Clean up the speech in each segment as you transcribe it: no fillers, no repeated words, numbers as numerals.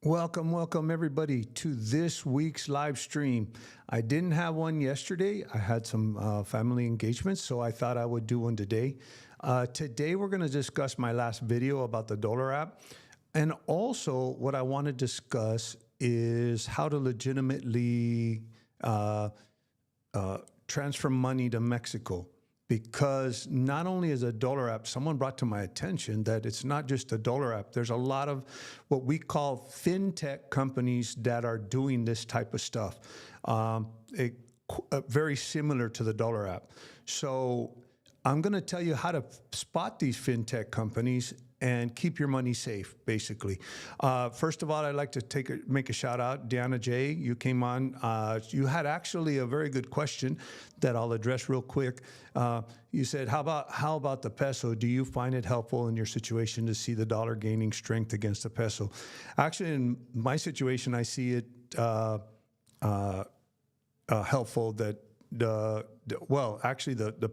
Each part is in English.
Welcome everybody to this week's live stream. I didn't have one yesterday. I had some family engagements, so I thought I would do one today. Today we're going to discuss my last video about the Dolar App. And also what I want to discuss is how to legitimately transfer money to Mexico. Because not only is a Dolar App, someone brought to my attention that it's not just a Dolar App. There's a lot of what we call Fintech companies that are doing this type of stuff, very similar to the Dolar App. So I'm going to tell you how to spot these Fintech companies and keep your money safe, basically. First of all, I'd like to make a shout out. Deanna J., you came on. You had actually a very good question that I'll address real quick. You said, how about the peso? Do you find it helpful in your situation to see the dollar gaining strength against the peso? Actually, in my situation, I see it helpful that the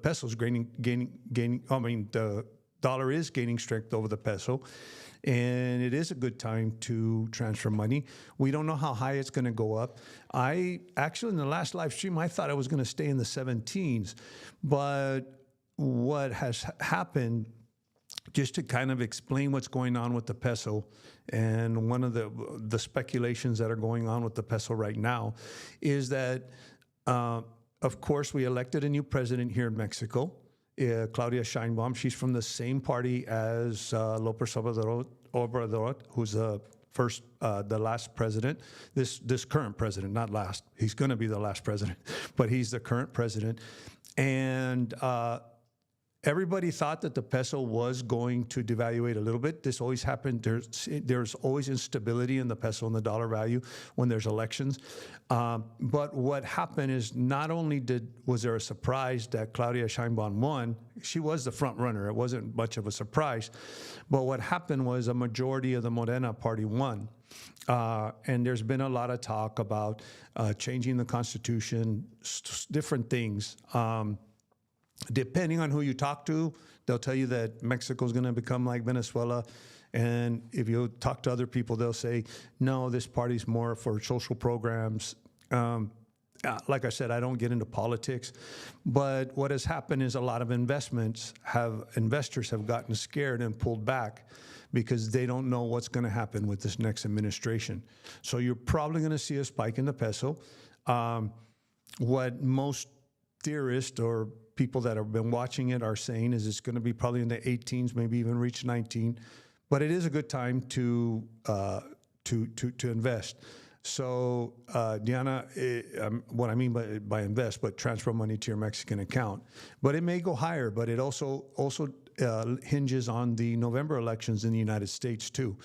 peso's gaining. I mean, the dollar is gaining strength over the peso, and it is a good time to transfer money. We don't know how high it's going to go up. I actually, in the last live stream, I thought I was going to stay in the 17s, but what has happened, just to kind of explain what's going on with the peso, and one of the speculations that are going on with the peso right now is that, of course, we elected a new president here in Mexico. Claudia Sheinbaum. She's from the same party as López Obrador, who's the last president. This current president, not last. He's going to be the last president, but he's the current president. And everybody thought that the peso was going to devaluate a little bit. This always happened. There's always instability in the peso and the dollar value when there's elections. But what happened is not only was there a surprise that Claudia Sheinbaum won, she was the front runner. It wasn't much of a surprise. But what happened was a majority of the Morena party won. And there's been a lot of talk about changing the Constitution, different things. Depending on who you talk to, they'll tell you that Mexico's going to become like Venezuela. And if you talk to other people, they'll say, no, this party's more for social programs. Like I said, I don't get into politics. But what has happened is a lot of investors have gotten scared and pulled back because they don't know what's going to happen with this next administration. So you're probably going to see a spike in the peso. What most theorists or people that have been watching it are saying is it's going to be probably in the 18s, maybe even reach 19. But it is a good time to invest. So, Diana, what I mean by invest, but transfer money to your Mexican account. But it may go higher, but it also hinges on the November elections in the United States, too.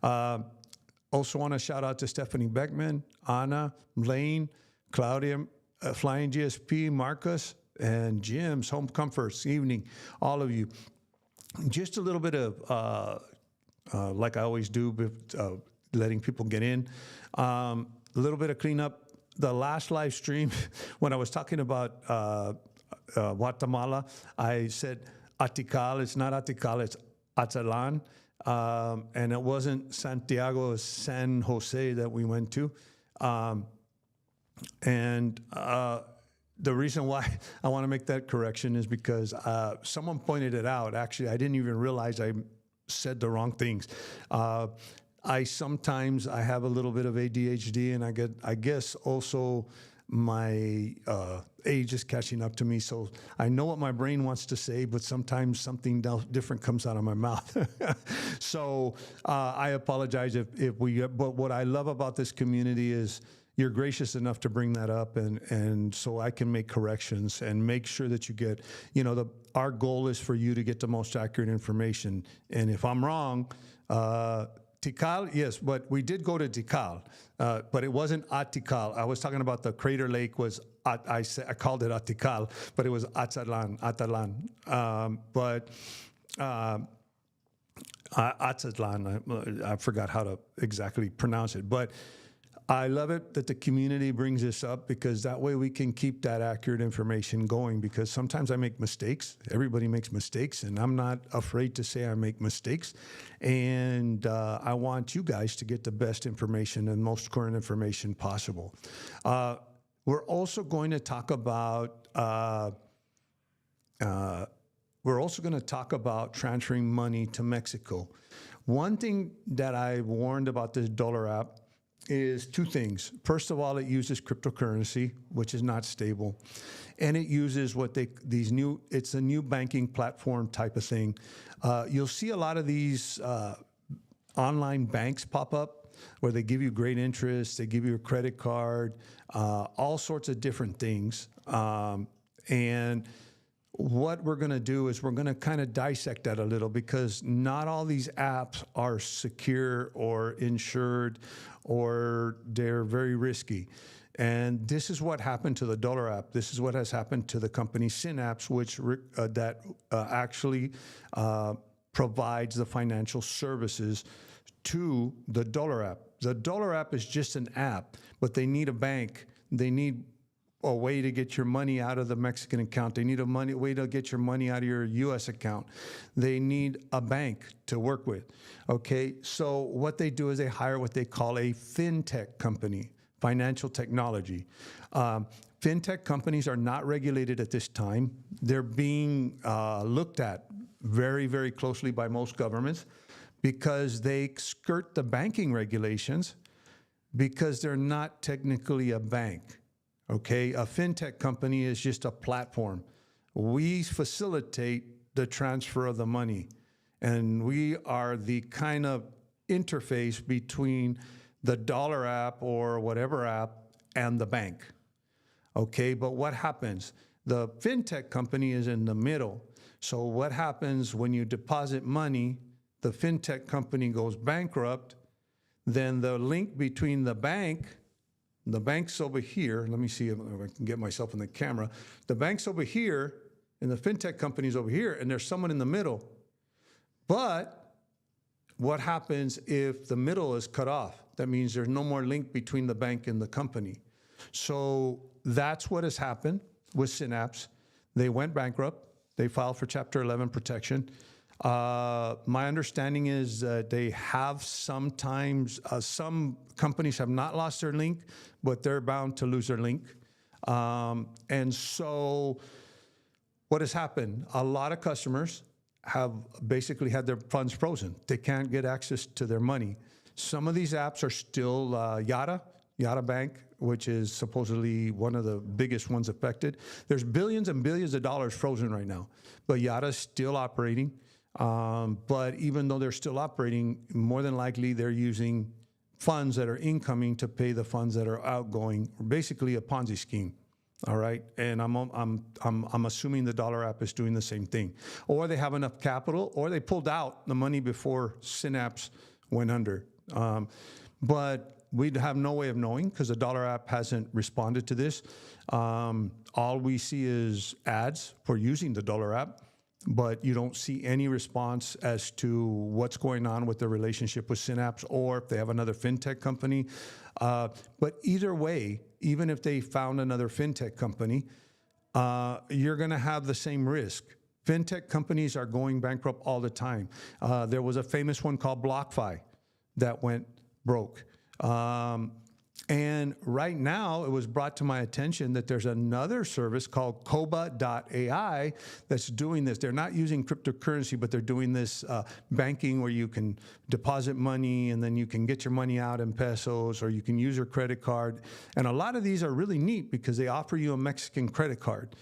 Also want to shout out to Stephanie Beckman, Anna, Blaine, Claudia, Flying GSP, Marcus, and Jim's Home Comforts, evening, all of you. Just a little bit of, like I always do, letting people get in. A little bit of cleanup. The last live stream, when I was talking about Guatemala, I said Atical. It's not Atical, it's Atzalan. And it wasn't Santiago, it was San Jose that we went to. The reason why I want to make that correction is because someone pointed it out. Actually, I didn't even realize I said the wrong things. I sometimes have a little bit of ADHD, and I guess also my age is catching up to me. So I know what my brain wants to say, but sometimes something different comes out of my mouth. So I apologize but what I love about this community is you're gracious enough to bring that up, and so I can make corrections and make sure that you get, our goal is for you to get the most accurate information. And if I'm wrong, Tikal, yes, but we did go to Tikal, but it wasn't Atikal. I was talking about the Crater Lake I called it Atikal, but it was Atzalan. Atzalan, I forgot how to exactly pronounce it, but I love it that the community brings this up because that way we can keep that accurate information going, because sometimes I make mistakes. Everybody makes mistakes, and I'm not afraid to say I make mistakes. And I want you guys to get the best information and most current information possible. We're also going to talk about transferring money to Mexico. One thing that I warned about this Dolar App is two things. First of all, it uses cryptocurrency, which is not stable. And it uses it's a new banking platform type of thing. You'll see a lot of these online banks pop up where they give you great interest, they give you a credit card, all sorts of different things. And what we're going to do is we're going to kind of dissect that a little, because not all these apps are secure or insured, or they're very risky. And this is what happened to the Dolar App. This is what has happened to the company Synapse, which actually provides the financial services to the Dolar App. The Dolar App is just an app, but they need a bank. They need a way to get your money out of the Mexican account. They need a way to get your money out of your U.S. account. They need a bank to work with. Okay, so what they do is they hire what they call a Fintech company, financial technology. Fintech companies are not regulated at this time. They're being looked at very, very closely by most governments because they skirt the banking regulations because they're not technically a bank. Okay, a fintech company is just a platform. We facilitate the transfer of the money, and we are the kind of interface between the Dolar App or whatever app and the bank. Okay, but what happens? The fintech company is in the middle. So what happens when you deposit money, the fintech company goes bankrupt, then the link between the bank's over here. Let me see if I can get myself in the camera. The bank's over here, and the fintech company's over here, and there's someone in the middle. But what happens if the middle is cut off? That means there's no more link between the bank and the company. So that's what has happened with Synapse. They went bankrupt. They filed for Chapter 11 protection. My understanding is that they have sometimes, some companies have not lost their link, but they're bound to lose their link. And so what has happened? A lot of customers have basically had their funds frozen. They can't get access to their money. Some of these apps are still Yada Bank, which is supposedly one of the biggest ones affected. There's billions and billions of dollars frozen right now, but Yada's still operating. But even though they're still operating, more than likely they're using funds that are incoming to pay the funds that are outgoing, basically a Ponzi scheme. All right, and I'm assuming the Dolar App is doing the same thing, or they have enough capital, or they pulled out the money before Synapse went under. But we'd have no way of knowing because the Dolar App hasn't responded to this. All we see is ads for using the Dolar App, but you don't see any response as to what's going on with the relationship with Synapse or if they have another fintech company. But either way, even if they found another fintech company, you're going to have the same risk. Fintech companies are going bankrupt all the time. There was a famous one called BlockFi that went broke. And right now, it was brought to my attention that there's another service called Koba.ai that's doing this. They're not using cryptocurrency, but they're doing this banking where you can deposit money and then you can get your money out in pesos, or you can use your credit card. And a lot of these are really neat because they offer you a Mexican credit card,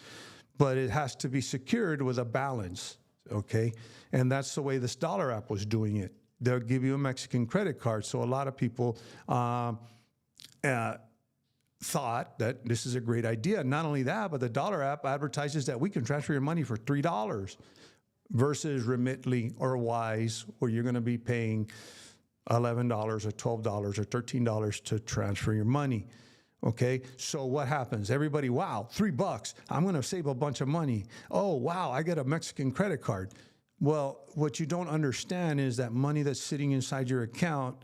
but it has to be secured with a balance, okay? And that's the way this Dolar App was doing it. They'll give you a Mexican credit card. So a lot of people thought that this is a great idea. Not only that, but the Dolar App advertises that we can transfer your money for $3 versus Remitly or Wise, where you're going to be paying $11 or $12 or $13 to transfer your money. Okay, so what happens? Everybody, wow, $3, I'm going to save a bunch of money. Oh, wow, I get a Mexican credit card. Well, what you don't understand is that money that's sitting inside your account,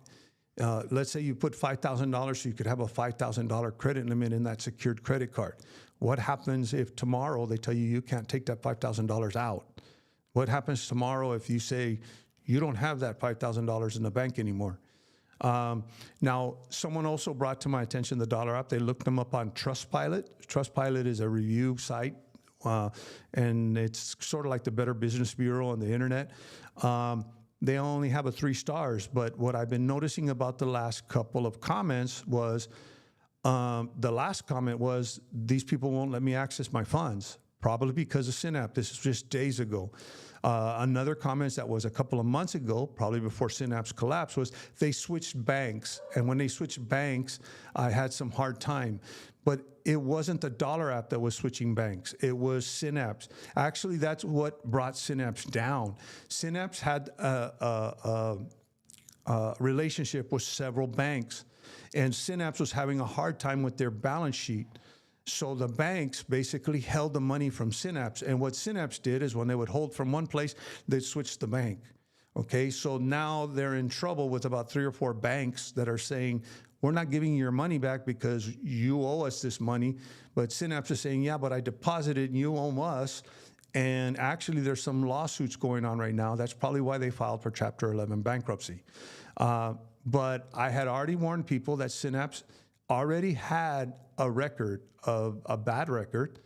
let's say you put $5,000 so you could have a $5,000 credit limit in that secured credit card. What happens if tomorrow they tell you you can't take that $5,000 out? What happens tomorrow if you say you don't have that $5,000 in the bank anymore? Now, someone also brought to my attention the Dolar App. They looked them up on Trustpilot. Trustpilot is a review site, and it's sort of like the Better Business Bureau on the internet. They only have a 3 stars, but what I've been noticing about the last couple of comments was, the last comment was, these people won't let me access my funds, probably because of Synapse. This is just days ago. Another comment that was a couple of months ago, probably before Synapse collapsed, was they switched banks. And when they switched banks, I had some hard time. But it wasn't the Dolar App that was switching banks. It was Synapse. Actually, that's what brought Synapse down. Synapse had a relationship with several banks, and Synapse was having a hard time with their balance sheet. So the banks basically held the money from Synapse. And what Synapse did is when they would hold from one place, they'd switch the bank. Okay, so now they're in trouble with about 3 or 4 banks that are saying, we're not giving you your money back because you owe us this money. But Synapse is saying, yeah, but I deposited and you owe us. And actually, there's some lawsuits going on right now. That's probably why they filed for Chapter 11 bankruptcy. But I had already warned people that Synapse already had a record of a bad record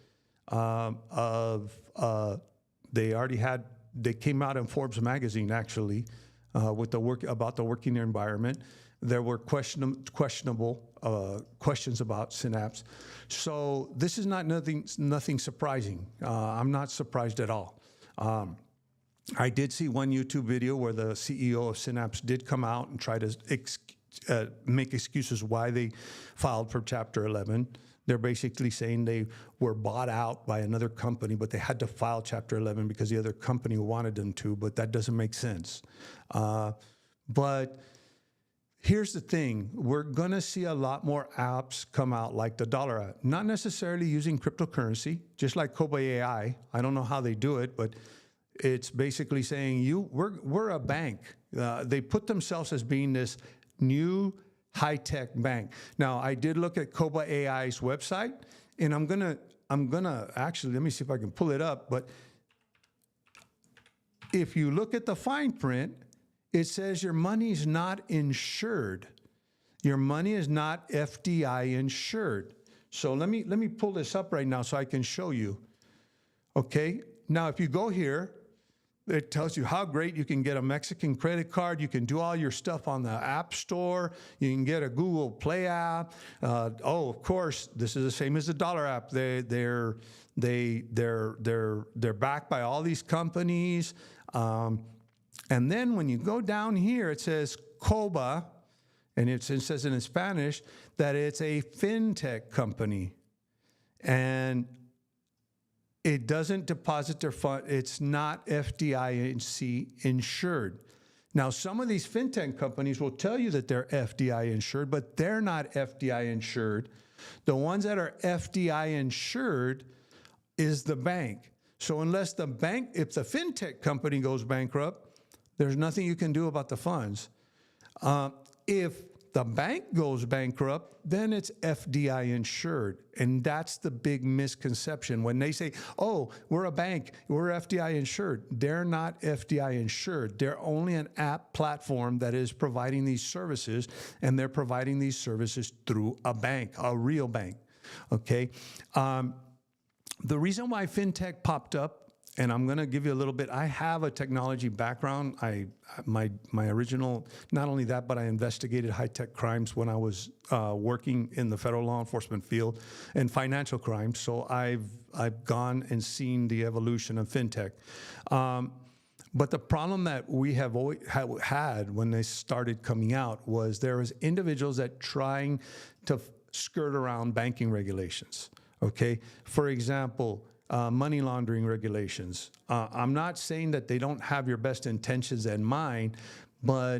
they came out in Forbes magazine actually with about the working environment. There were questionable questions about Synapse. So this is not nothing surprising. I'm not surprised at all. I did see one YouTube video where the CEO of Synapse did come out and try to make excuses why they filed for Chapter 11. They're basically saying they were bought out by another company, but they had to file Chapter 11 because the other company wanted them to, but that doesn't make sense. But here's the thing. We're going to see a lot more apps come out like the Dolar App, not necessarily using cryptocurrency, just like Koba AI. I don't know how they do it, but it's basically saying we're a bank. They put themselves as being this new high-tech bank. Now, I did look at Koba AI's website, and I'm gonna actually, let me see if I can pull it up, but if you look at the fine print, it says your money is not insured. Your money is not FDI insured. So let me pull this up right now so I can show you. Okay, now if you go here, it tells you how great you can get a Mexican credit card. You can do all your stuff on the App Store. You can get a Google Play app. Of course, this is the same as the Dolar App. They're backed by all these companies. And then when you go down here, it says Koba, and it says in Spanish that it's a Fintech company, and it doesn't deposit their fund. It's not FDIC insured. Now, some of these fintech companies will tell you that they're FDI insured, but they're not FDI insured. The ones that are FDI insured is the bank. So unless the bank, if the fintech company goes bankrupt, there's nothing you can do about the funds. If the bank goes bankrupt, then it's FDI insured. And that's the big misconception. When they say, oh, we're a bank, we're FDI insured. They're not FDI insured. They're only an app platform that is providing these services, and they're providing these services through a bank, a real bank, okay? The reason why fintech popped up, and I'm going to give you a little bit. I have a technology background. My original, not only that, but I investigated high-tech crimes when I was working in the federal law enforcement field and financial crimes. So I've gone and seen the evolution of fintech. But the problem that we have always had when they started coming out was there was individuals that trying to skirt around banking regulations. Okay, for example, money laundering regulations. I'm not saying that they don't have your best intentions in mind, but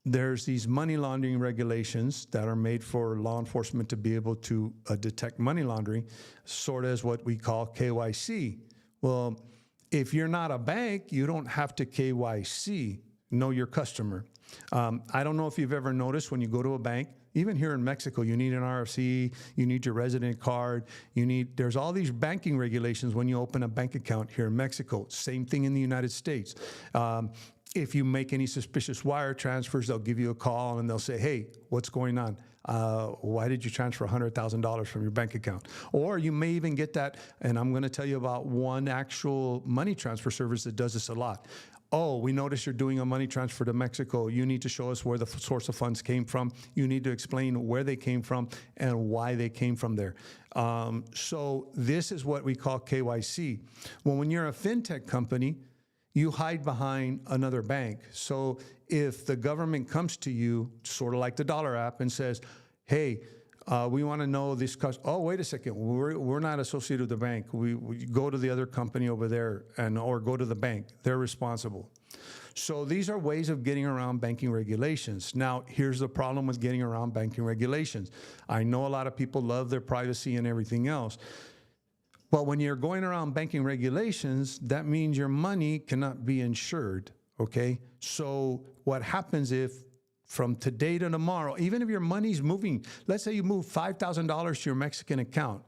there's these money laundering regulations that are made for law enforcement to be able to detect money laundering, sort of as what we call KYC. Well, if you're not a bank, you don't have to KYC, know your customer. I don't know if you've ever noticed when you go to a bank, even here in Mexico, you need an RFC, you need your resident card, there's all these banking regulations when you open a bank account here in Mexico. Same thing in the United States. If you make any suspicious wire transfers, they'll give you a call and they'll say, hey, what's going on? Why did you transfer $100,000 from your bank account? Or you may even get that, and I'm going to tell you about one actual money transfer service that does this a lot. Oh, we noticed you're doing a money transfer to Mexico. You need to show us where the source of funds came from. You need to explain where they came from and why they came from there. So this is what we call KYC. Well, when you're a fintech company, you hide behind another bank. So if the government comes to you, sort of like the Dolar App, and says, hey, we want to know this cost. Oh, wait a second. We're not associated with the bank. We go to the other company over there or go to the bank. They're responsible. So these are ways of getting around banking regulations. Now, here's the problem with getting around banking regulations. I know a lot of people love their privacy and everything else. But when you're going around banking regulations, that means your money cannot be insured, okay? So what happens if from today to tomorrow, even if your money's moving, let's say you move $5,000 to your Mexican account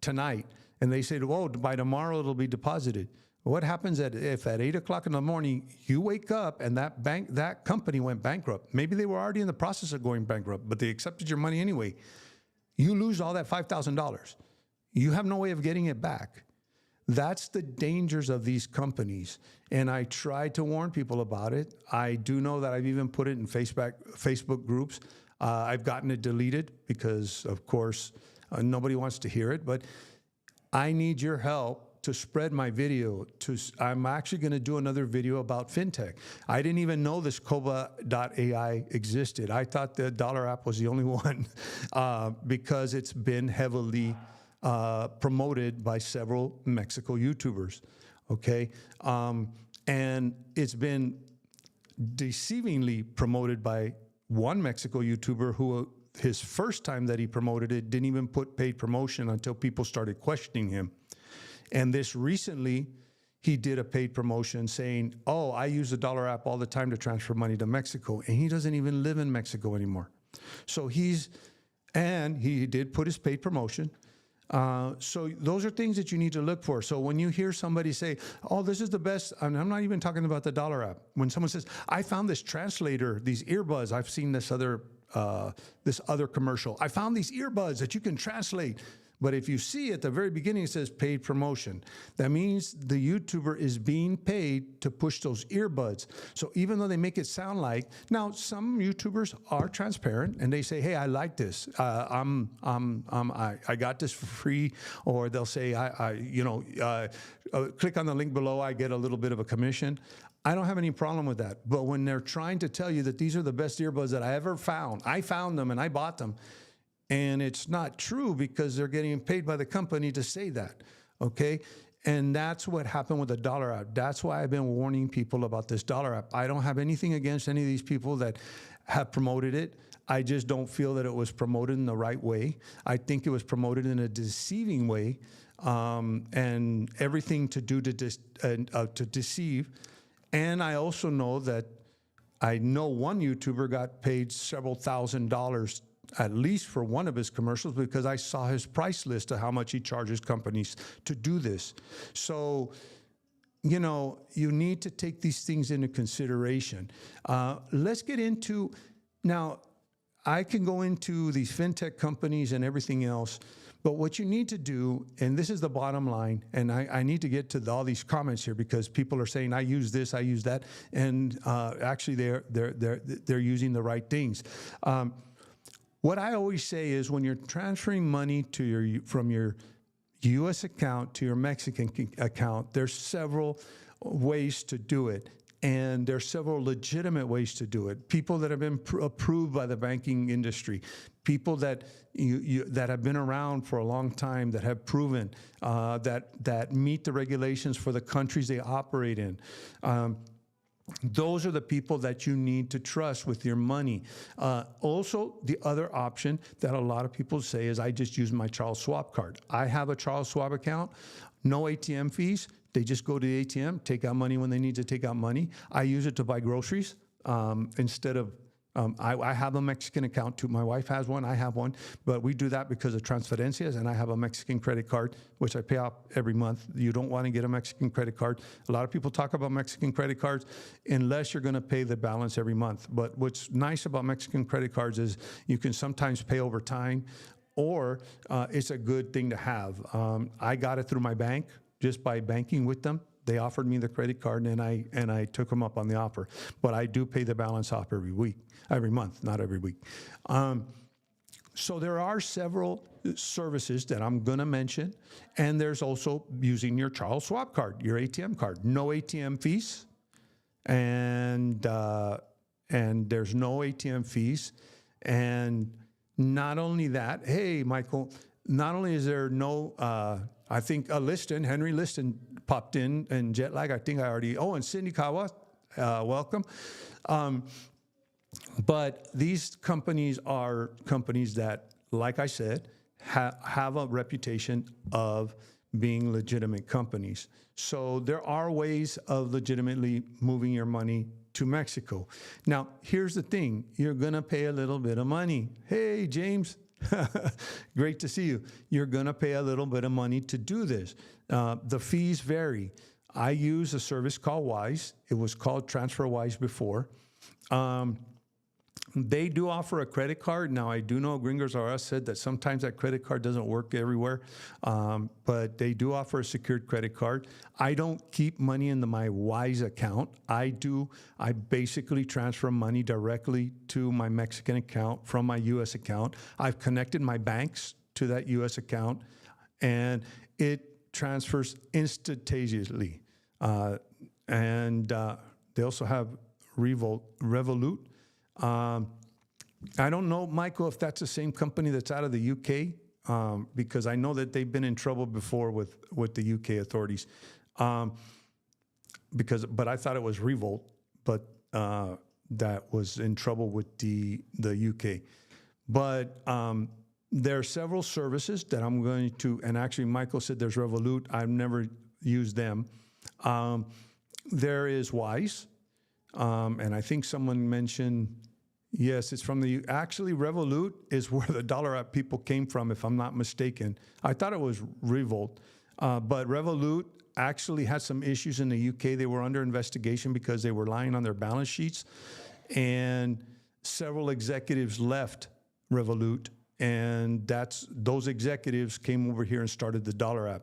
tonight, and they say, oh, by tomorrow it'll be deposited. What happens if at 8 o'clock in the morning you wake up and that company went bankrupt? Maybe they were already in the process of going bankrupt, but they accepted your money anyway. You lose all that $5,000. You have no way of getting it back. That's the dangers of these companies. And I try to warn people about it. I do know that I've even put it in Facebook groups. I've gotten it deleted because, of course, nobody wants to hear it. But I need your help to spread my video. I'm actually going to do another video about fintech. I didn't even know this Koba.ai existed. I thought the Dolar App was the only one because it's been heavily promoted by several Mexico YouTubers, okay? And it's been deceivingly promoted by one Mexico YouTuber who his first time that he promoted it didn't even put paid promotion until people started questioning him. And this recently, he did a paid promotion saying, oh, I use the Dolar App all the time to transfer money to Mexico. And he doesn't even live in Mexico anymore. So he did put his paid promotion. So those are things that you need to look for. So when you hear somebody say, oh, this is the best, and I'm not even talking about the Dolar App. When someone says, I found this translator, these earbuds, I've seen this other commercial. I found these earbuds that you can translate. But if you see at the very beginning, it says paid promotion. That means the YouTuber is being paid to push those earbuds. So even though they make it sound like, now some YouTubers are transparent and they say, hey, I like this. I got this for free. Or they'll say, click on the link below, I get a little bit of a commission. I don't have any problem with that. But when they're trying to tell you that these are the best earbuds that I ever found, I found them and I bought them, and it's not true because they're getting paid by the company to say that, okay? And that's what happened with the Dolar App. That's why I've been warning people about this Dolar App. I don't have anything against any of these people that have promoted it. I just don't feel that it was promoted in the right way. I think it was promoted in a deceiving way, and everything to do to deceive. And I also know that I know one YouTuber got paid several $1,000s at least for one of his commercials because I saw his price list of how much he charges companies to do this. So, you know, you need to take these things into consideration. Let's get into, now, I can go into these fintech companies and everything else, but what you need to do, and this is the bottom line, and I need to get to all these comments here because people are saying, I use this, I use that, and actually they're using the right things. What I always say is when you're transferring money to from your U.S. account to your Mexican account, there's several ways to do it. And there's several legitimate ways to do it. People that have been approved by the banking industry, people that that have been around for a long time, that have proven that meet the regulations for the countries they operate in. Those are the people that you need to trust with your money. Also, the other option that a lot of people say is I just use my Charles Schwab card. I have a Charles Schwab account, no ATM fees. They just go to the ATM, take out money when they need to take out money. I use it to buy groceries. instead of I have a Mexican account too. My wife has one. I have one. But we do that because of transferencias, and I have a Mexican credit card, which I pay off every month. You don't want to get a Mexican credit card. A lot of people talk about Mexican credit cards unless you're going to pay the balance every month. But what's nice about Mexican credit cards is you can sometimes pay over time, or it's a good thing to have. I got it through my bank just by banking with them. They offered me the credit card, and I took them up on the offer. But I do pay the balance off every month, not every week. So there are several services that I'm going to mention, and there's also using your Charles Schwab card, your ATM card. No ATM fees, and there's no ATM fees, and not only that. Hey, Michael. Not only is there no, I think Henry Liston popped in, and Jetlag, I think I already, and Cindy Kawa, welcome. But these companies are companies that, like I said, have a reputation of being legitimate companies. So there are ways of legitimately moving your money to Mexico. Now, here's the thing. You're going to pay a little bit of money. Hey, James. Great to see you. You're going to pay a little bit of money to do this. The fees vary. I use a service called Wise. It was called TransferWise before. They do offer a credit card. Now, I do know Gringos R Us said that sometimes that credit card doesn't work everywhere, but they do offer a secured credit card. I don't keep money in my Wise account. I basically transfer money directly to my Mexican account from my U.S. account. I've connected my banks to that U.S. account, and it transfers instantaneously. And they also have Revolut. I don't know, Michael, if that's the same company that's out of the UK, because I know that they've been in trouble before with the UK authorities. But I thought it was Revolt, but that was in trouble with the UK. But there are several services that I'm going to, and actually Michael said there's Revolut. I've never used them. There is Wise. And I think someone mentioned, yes, it's from actually Revolut is where the Dolar App people came from, if I'm not mistaken. I thought it was Revolt. But Revolut actually had some issues in the UK. They were under investigation because they were lying on their balance sheets. And several executives left Revolut. And those executives came over here and started the Dolar App.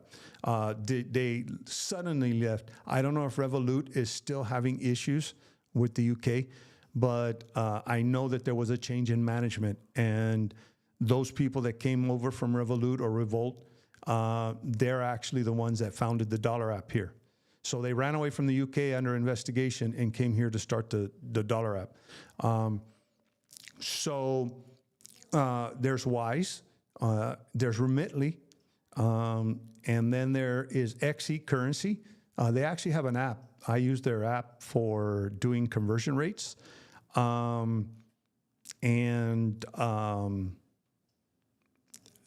They suddenly left. I don't know if Revolut is still having issues with the UK, but I know that there was a change in management, and those people that came over from Revolut or Revolt, they're actually the ones that founded the Dolar App here. So they ran away from the UK under investigation and came here to start the Dolar App. There's Wise, there's Remitly, and then there is XE Currency. They actually have an app. I use their app for doing conversion rates.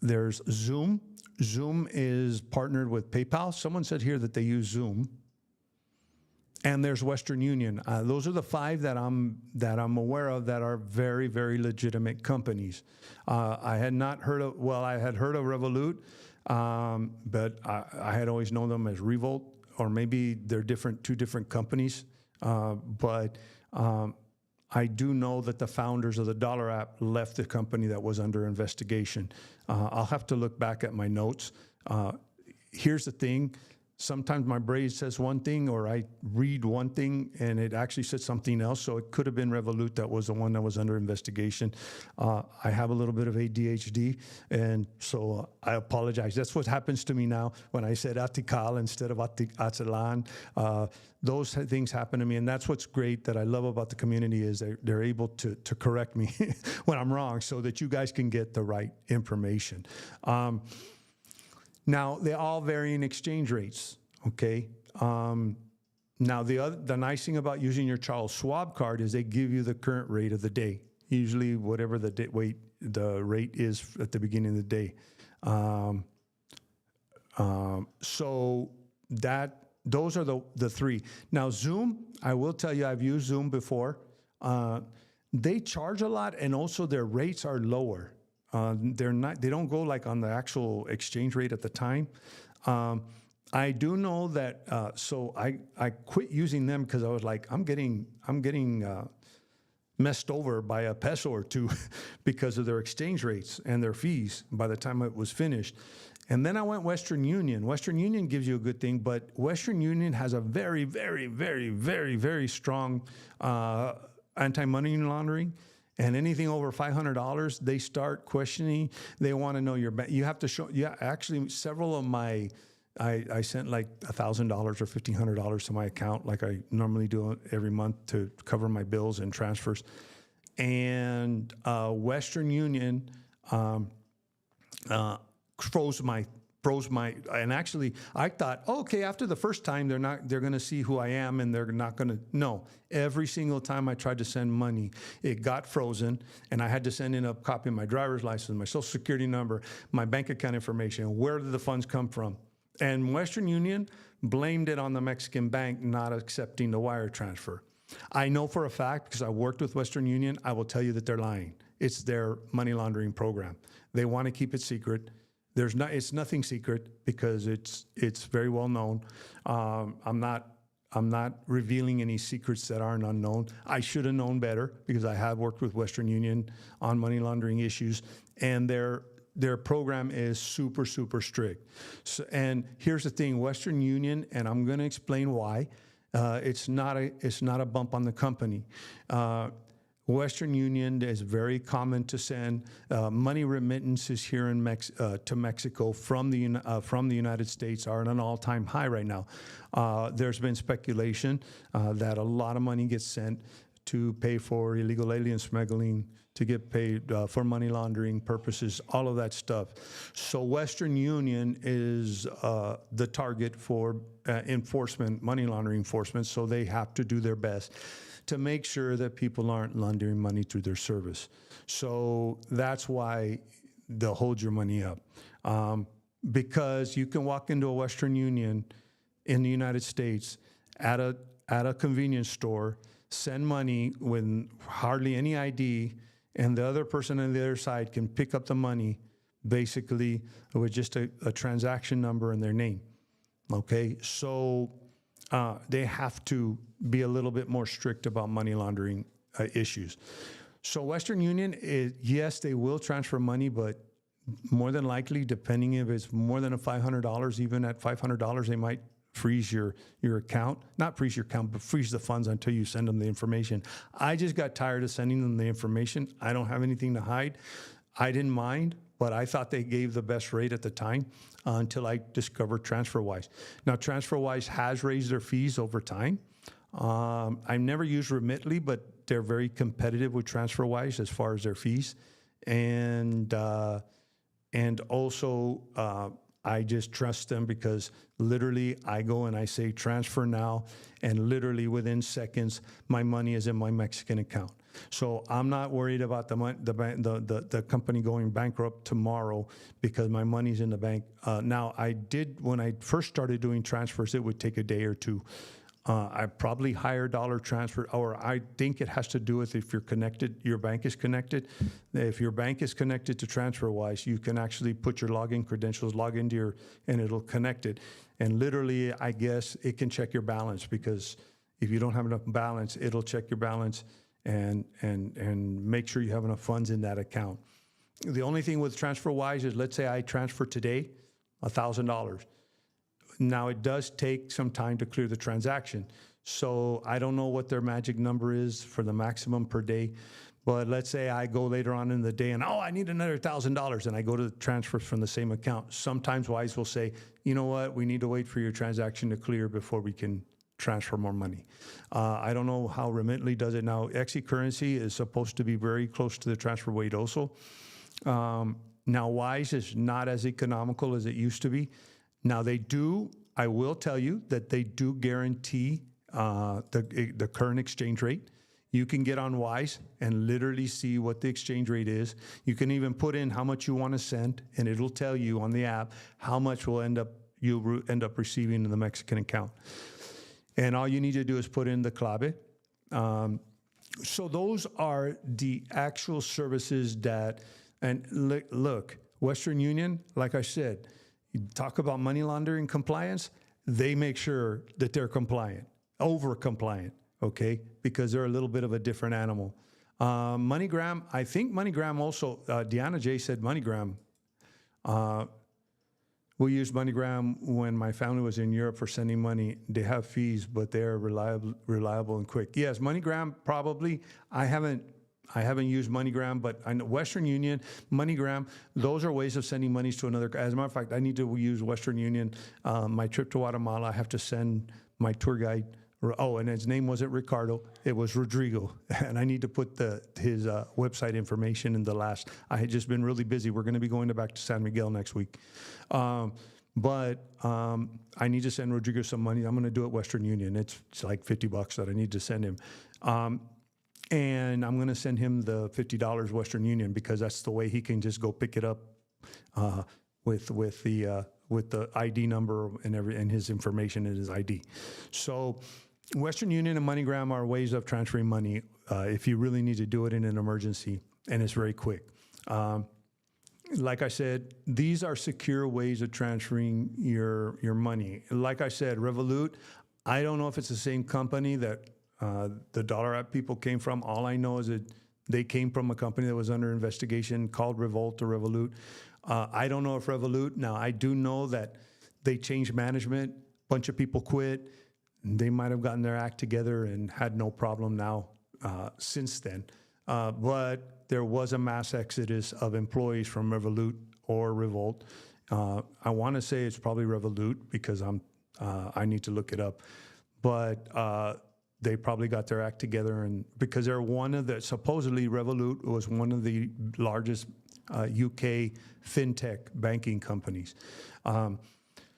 There's Zoom. Zoom is partnered with PayPal. Someone said here that they use Zoom. And there's Western Union. Those are the 5 that I'm aware of that are very, very legitimate companies. I had not heard of, I had heard of Revolut, but I had always known them as Revolt, or maybe they're two different companies. But I do know that the founders of the Dolar App left the company that was under investigation. I'll have to look back at my notes. Here's the thing. Sometimes my brain says one thing, or I read one thing and it actually said something else. So it could have been Revolut that was the one that was under investigation. I have a little bit of ADHD, and so I apologize. That's what happens to me now when I said Atical instead of Atzalan. Those things happen to me, and that's what's great that I love about the community is they're able to correct me when I'm wrong so that you guys can get the right information. Now, they all vary in exchange rates, okay? Now, the nice thing about using your Charles Schwab card is they give you the current rate of the day, usually whatever the rate is at the beginning of the day. So those are the 3. Now, Zoom, I will tell you, I've used Zoom before. they charge a lot, and also their rates are lower. They don't go like on the actual exchange rate at the time. I do know that, so I quit using them because I was like, I'm getting messed over by a peso or two because of their exchange rates and their fees by the time it was finished. And then I went Western Union. Western Union gives you a good thing, but Western Union has a very, very, very, very, very strong anti-money laundering. And anything over $500, they start questioning. They want to know your bank. You have to show. Yeah, actually, several of my, I sent like $1,000 or $1,500 to my account, like I normally do every month to cover my bills and transfers. And Western Union froze my. And actually, I thought, okay, after the first time, they're going to see who I am, and they're not going to. No, every single time I tried to send money, it got frozen, and I had to send in a copy of my driver's license, my social security number, my bank account information, where did the funds come from? And Western Union blamed it on the Mexican bank not accepting the wire transfer. I know for a fact, because I worked with Western Union, I will tell you that they're lying. It's their money laundering program. They want to keep it secret. It's nothing secret because it's very well known. I'm not revealing any secrets that aren't unknown. I should have known better because I have worked with Western Union on money laundering issues, and their program is super, super strict. So, and here's the thing, Western Union, and I'm going to explain why. It's not a bump on the company. Western Union is very common to send money remittances here in to Mexico from the United States are at an all-time high right now. There's been speculation that a lot of money gets sent to pay for illegal alien smuggling, to get paid for money laundering purposes, all of that stuff. So Western Union is the target for enforcement, money laundering enforcement, so they have to do their best to make sure that people aren't laundering money through their service. So that's why they'll hold your money up. Because you can walk into a Western Union in the United States at a convenience store, send money with hardly any ID, and the other person on the other side can pick up the money basically with just a transaction number and their name. Okay, so they have to be a little bit more strict about money laundering issues. So Western Union, yes, they will transfer money, but more than likely, depending if it's more than $500, even at $500, they might freeze your account. Not freeze your account, but freeze the funds until you send them the information. I just got tired of sending them the information. I don't have anything to hide. I didn't mind, but I thought they gave the best rate at the time until I discovered TransferWise. Now, TransferWise has raised their fees over time. I've never used Remitly, but they're very competitive with TransferWise as far as their fees. And also, I just trust them because literally I go and I say transfer now, and literally within seconds, my money is in my Mexican account. So I'm not worried about the company going bankrupt tomorrow because my money's in the bank. Now, when I first started doing transfers, it would take a day or two. I probably hire dollar transfer, or I think it has to do with if you're connected, your bank is connected. If your bank is connected to TransferWise, you can actually put your login credentials, log into and it'll connect it. And literally, I guess it can check your balance, because if you don't have enough balance, it'll check your balance and make sure you have enough funds in that account. The only thing with TransferWise is, let's say I transfer today $1,000. Now, it does take some time to clear the transaction. So I don't know what their magic number is for the maximum per day. But let's say I go later on in the day and, I need another $1,000, and I go to transfer from the same account. Sometimes Wise will say, you know what, we need to wait for your transaction to clear before we can transfer more money. I don't know how Remitly does it now. Currency is supposed to be very close to the transfer weight also. Now, Wise is not as economical as it used to be. Now, I will tell you that they do guarantee the current exchange rate. You can get on Wise and literally see what the exchange rate is. You can even put in how much you want to send, and it'll tell you on the app how much you'll end up receiving in the Mexican account. And all you need to do is put in the clave. So those are the actual services that, and look, Western Union, like I said, you talk about money laundering compliance, they make sure that they're compliant, over compliant, okay? Because they're a little bit of a different animal. MoneyGram, I think MoneyGram also, Deanna J said MoneyGram. We used MoneyGram when my family was in Europe for sending money. They have fees, but they're reliable and quick. Yes, MoneyGram probably. I haven't used MoneyGram, but I know Western Union, MoneyGram, those are ways of sending monies to another. As a matter of fact, I need to use Western Union. My trip to Guatemala, I have to send my tour guide. Oh, and his name wasn't Ricardo, it was Rodrigo. And I need to put his website information in the last. I had just been really busy. We're going to be going back to San Miguel next week. But I need to send Rodrigo some money. I'm going to do it Western Union. It's like $50 that I need to send him. And I'm going to send him the $50 Western Union because that's the way he can just go pick it up with the ID number and his information and his ID. So Western Union and MoneyGram are ways of transferring money if you really need to do it in an emergency, and it's very quick. Like I said, these are secure ways of transferring your money. Like I said, Revolut, I don't know if it's the same company that the Dolar App people came from. All I know is that they came from a company that was under investigation called Revolt or Revolut. I don't know if Revolut, now I do know that they changed management, a bunch of people quit. They might have gotten their act together and had no problem now since then. But there was a mass exodus of employees from Revolut or Revolt. I want to say it's probably Revolut because I need to look it up. But they probably got their act together, and because they're supposedly Revolut was one of the largest UK fintech banking companies.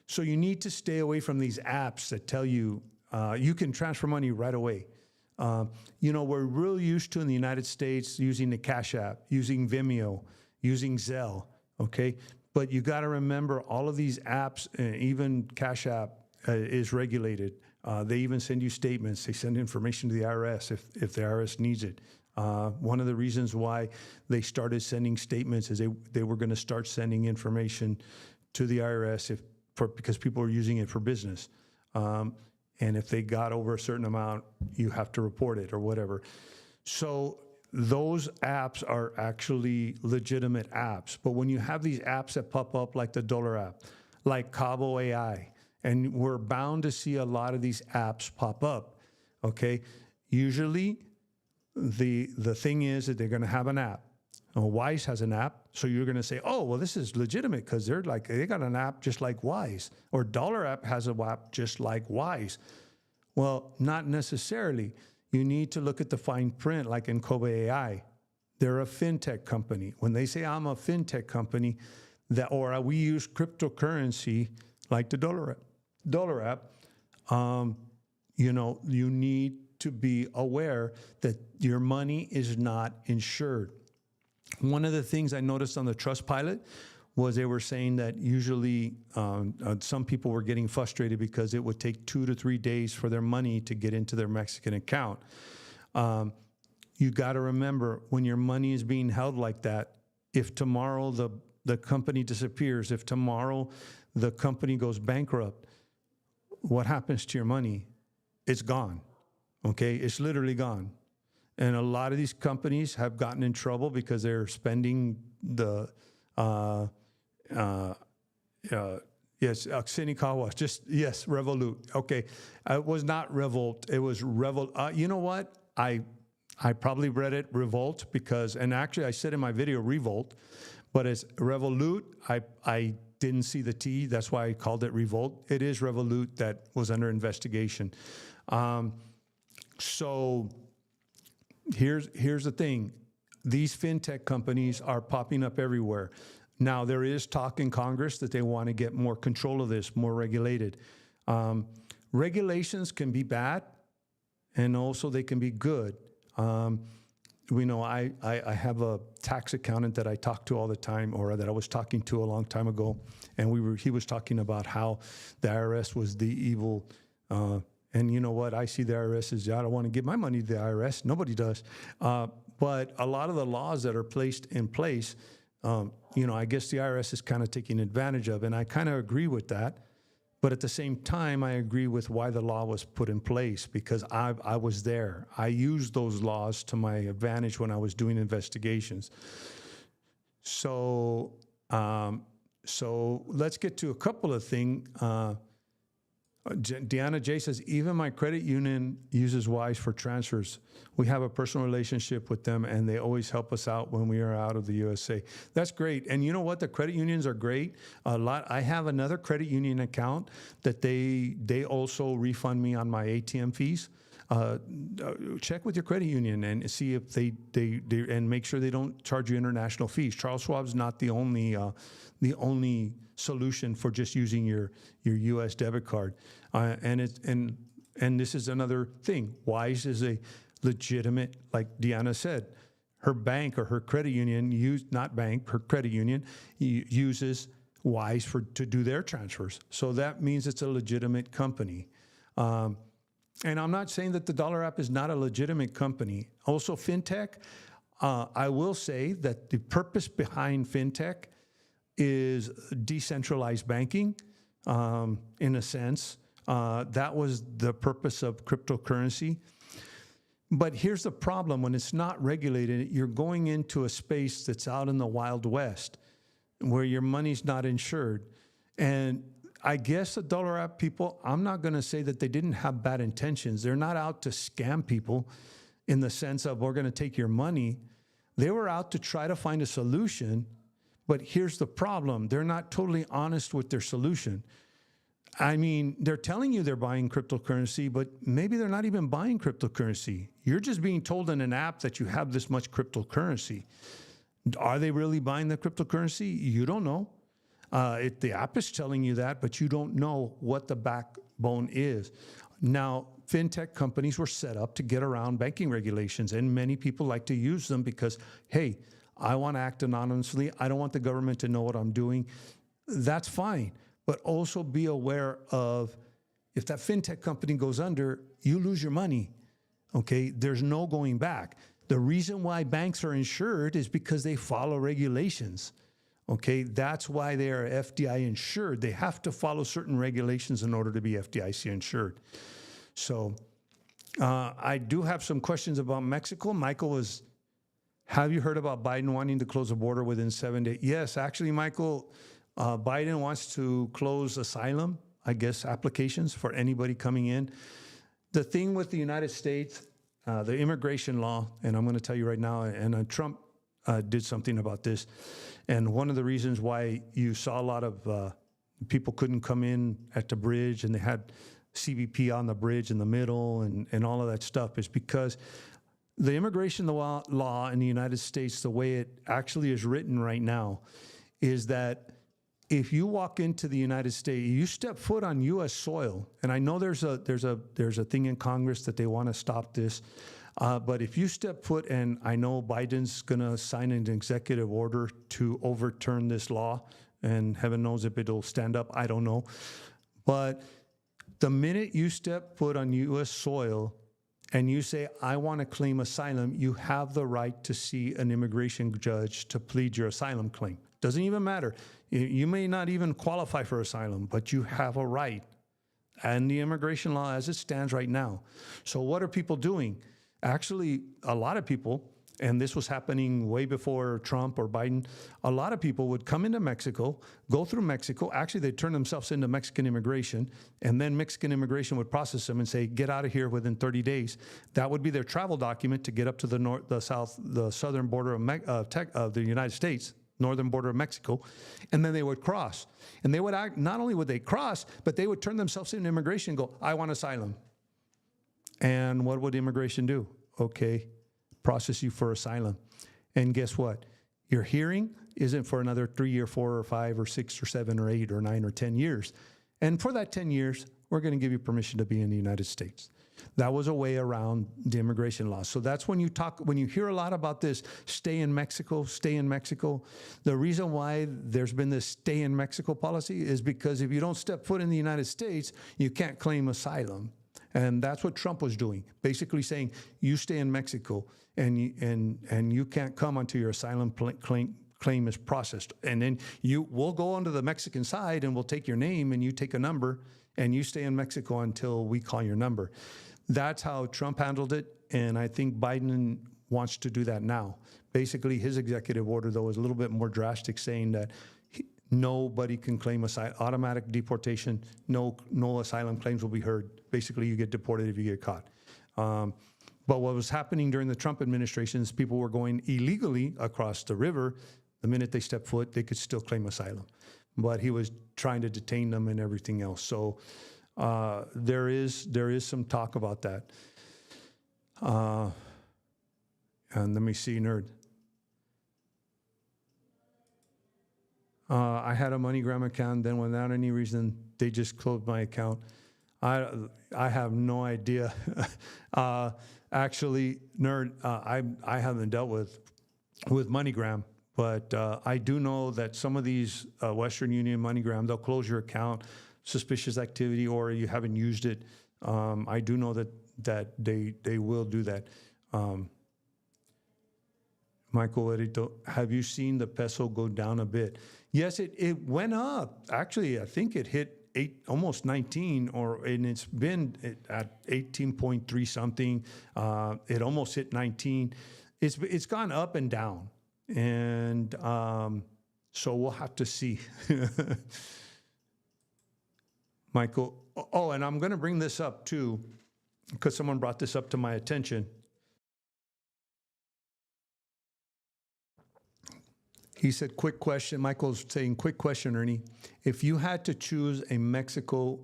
So you need to stay away from these apps that tell you you can transfer money right away. We're real used to in the United States using the Cash App, using Vimeo, using Zelle, okay? But you got to remember all of these apps, even Cash App is regulated. They even send you statements. They send information to the IRS if the IRS needs it. One of the reasons why they started sending statements is they were going to start sending information to the IRS because people were using it for business. And if they got over a certain amount, you have to report it or whatever. So those apps are actually legitimate apps. But when you have these apps that pop up like the Dolar App, like Cabo AI, and we're bound to see a lot of these apps pop up, okay? Usually the thing is that they're going to have an app. Wise has an app, so you're going to say, oh, well, this is legitimate because they got an app just like Wise, or Dolar App has an app just like Wise. Well, not necessarily. You need to look at the fine print, like in Kobe AI. They're a fintech company. When they say I'm a fintech company, or we use cryptocurrency like the Dolar App, you need to be aware that your money is not insured. One of the things I noticed on the Trustpilot was they were saying that usually some people were getting frustrated because it would take 2 to 3 days for their money to get into their Mexican account. You got to remember, when your money is being held like that, if tomorrow the company disappears, if tomorrow the company goes bankrupt, what happens to your money? It's gone, okay? It's literally gone. And a lot of these companies have gotten in trouble because they're spending Revolut. Okay, it was not Revolt. It was Revolt. You know what? I probably read it Revolt and actually I said in my video Revolt, but it's Revolut. I didn't see the T. That's why I called it Revolt. It is Revolut that was under investigation. So here's the thing. These fintech companies are popping up everywhere. Now, there is talk in Congress that they want to get more control of this, more regulated. Regulations can be bad, and also they can be good. We know I have a tax accountant that I talk to all the time, or that I was talking to a long time ago, and he was talking about how the IRS was the evil And you know what? I see the IRS as, I don't want to give my money to the IRS. Nobody does. But a lot of the laws that are placed in place, I guess the IRS is kind of taking advantage of, and I kind of agree with that. But at the same time, I agree with why the law was put in place, because I was there. I used those laws to my advantage when I was doing investigations. So let's get to a couple of things. Deanna J says, even my credit union uses Wise for transfers. We have a personal relationship with them, and they always help us out when we are out of the USA. That's great. And you know what? The credit unions are great. I have another credit union account that they also refund me on my ATM fees. Check with your credit union and see if they and make sure they don't charge you international fees. Charles Schwab's not the only solution for just using your U.S. debit card, and this is another thing. Wise is a legitimate, like Deanna said, her bank or her credit union her credit union uses Wise to do their transfers. So that means it's a legitimate company. And I'm not saying that the Dolar App is not a legitimate company. Also, Fintech, I will say that the purpose behind Fintech is decentralized banking, in a sense. That was the purpose of cryptocurrency. But here's the problem. When it's not regulated, you're going into a space that's out in the Wild West where your money's not insured. And I guess the Dolar App people, I'm not going to say that they didn't have bad intentions. They're not out to scam people in the sense of, we're going to take your money. They were out to try to find a solution. But here's the problem. They're not totally honest with their solution. I mean, they're telling you they're buying cryptocurrency, but maybe they're not even buying cryptocurrency. You're just being told in an app that you have this much cryptocurrency. Are they really buying the cryptocurrency? You don't know. The app is telling you that, but you don't know what the backbone is. Now, fintech companies were set up to get around banking regulations, and many people like to use them because, hey, I want to act anonymously. I don't want the government to know what I'm doing. That's fine. But also be aware of, if that fintech company goes under, you lose your money. Okay? There's no going back. The reason why banks are insured is because they follow regulations. Okay? That's why they are FDIC insured. They have to follow certain regulations in order to be FDIC insured. So I do have some questions about Mexico. Michael was, have you heard about Biden wanting to close the border within 7 days? Yes, actually, Michael, Biden wants to close asylum, I guess, applications for anybody coming in. The thing with the United States, the immigration law, and I'm going to tell you right now, and Trump did something about this. And one of the reasons why you saw a lot of people couldn't come in at the bridge, and they had CBP on the bridge in the middle and all of that stuff, is because the immigration law in the United States, the way it actually is written right now, is that if you walk into the United States, you step foot on U.S. soil, and I know there's a thing in Congress that they want to stop this, but if you step foot, and I know Biden's going to sign an executive order to overturn this law, and heaven knows if it'll stand up, I don't know. But the minute you step foot on U.S. soil and you say, I want to claim asylum, you have the right to see an immigration judge to plead your asylum claim. Doesn't even matter. You may not even qualify for asylum, but you have a right. And the immigration law as it stands right now. So what are people doing? Actually, a lot of people, and this was happening way before Trump or Biden, a lot of people would come into Mexico, go through Mexico. Actually, they'd turn themselves into Mexican immigration, and then Mexican immigration would process them and say, get out of here within 30 days. That would be their travel document to get up to the north, the south, the southern border of the United States, northern border of Mexico, and then they would cross. And they would act, not only would they cross, but they would turn themselves into immigration and go, I want asylum. And what would immigration do? Okay, process you for asylum. And guess what? Your hearing isn't for another 3 or 4 or 5 or 6 or 7 or 8 or 9 or 10 years. And for that 10 years, we're going to give you permission to be in the United States. That was a way around the immigration law. So that's when you hear a lot about this, stay in Mexico, stay in Mexico. The reason why there's been this stay in Mexico policy is because if you don't step foot in the United States, you can't claim asylum. And that's what Trump was doing, basically saying, you stay in Mexico and you can't come until your asylum claim is processed. And then we'll go onto the Mexican side and we'll take your name and you take a number and you stay in Mexico until we call your number. That's how Trump handled it. And I think Biden wants to do that now. Basically, his executive order, though, is a little bit more drastic, saying that nobody can claim automatic deportation. No asylum claims will be heard. Basically, you get deported if you get caught. But what was happening during the Trump administration is people were going illegally across the river. The minute they stepped foot, they could still claim asylum. But he was trying to detain them and everything else. So there is some talk about that. And let me see, nerd. I had a MoneyGram account, then without any reason, they just closed my account. I have no idea. Actually, nerd, I haven't dealt with MoneyGram, but I do know that some of these Western Union, MoneyGram, they'll close your account, suspicious activity, or you haven't used it. I do know that they will do that. Michael Erito, have you seen the peso go down a bit? Yes, it went up. Actually, I think it hit almost 19, and it's been at 18.3 something. It almost hit 19. It's gone up and down, and so we'll have to see. Michael, oh, and I'm going to bring this up too, because someone brought this up to my attention. He said, quick question. Michael's saying, quick question, Ernie. If you had to choose in Mexico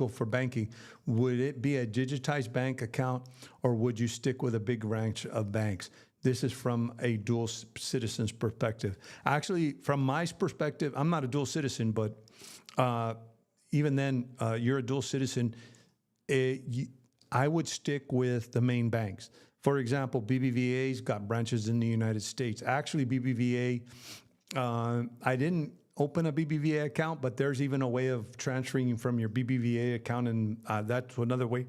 for banking, would it be a digitized bank account or would you stick with a big ranch of banks? This is from a dual citizen's perspective. Actually, from my perspective, I'm not a dual citizen, but even then, you're a dual citizen. I would stick with the main banks. For example, BBVA's got branches in the United States. Actually, BBVA, I didn't open a BBVA account, but there's even a way of transferring from your BBVA account, and that's another way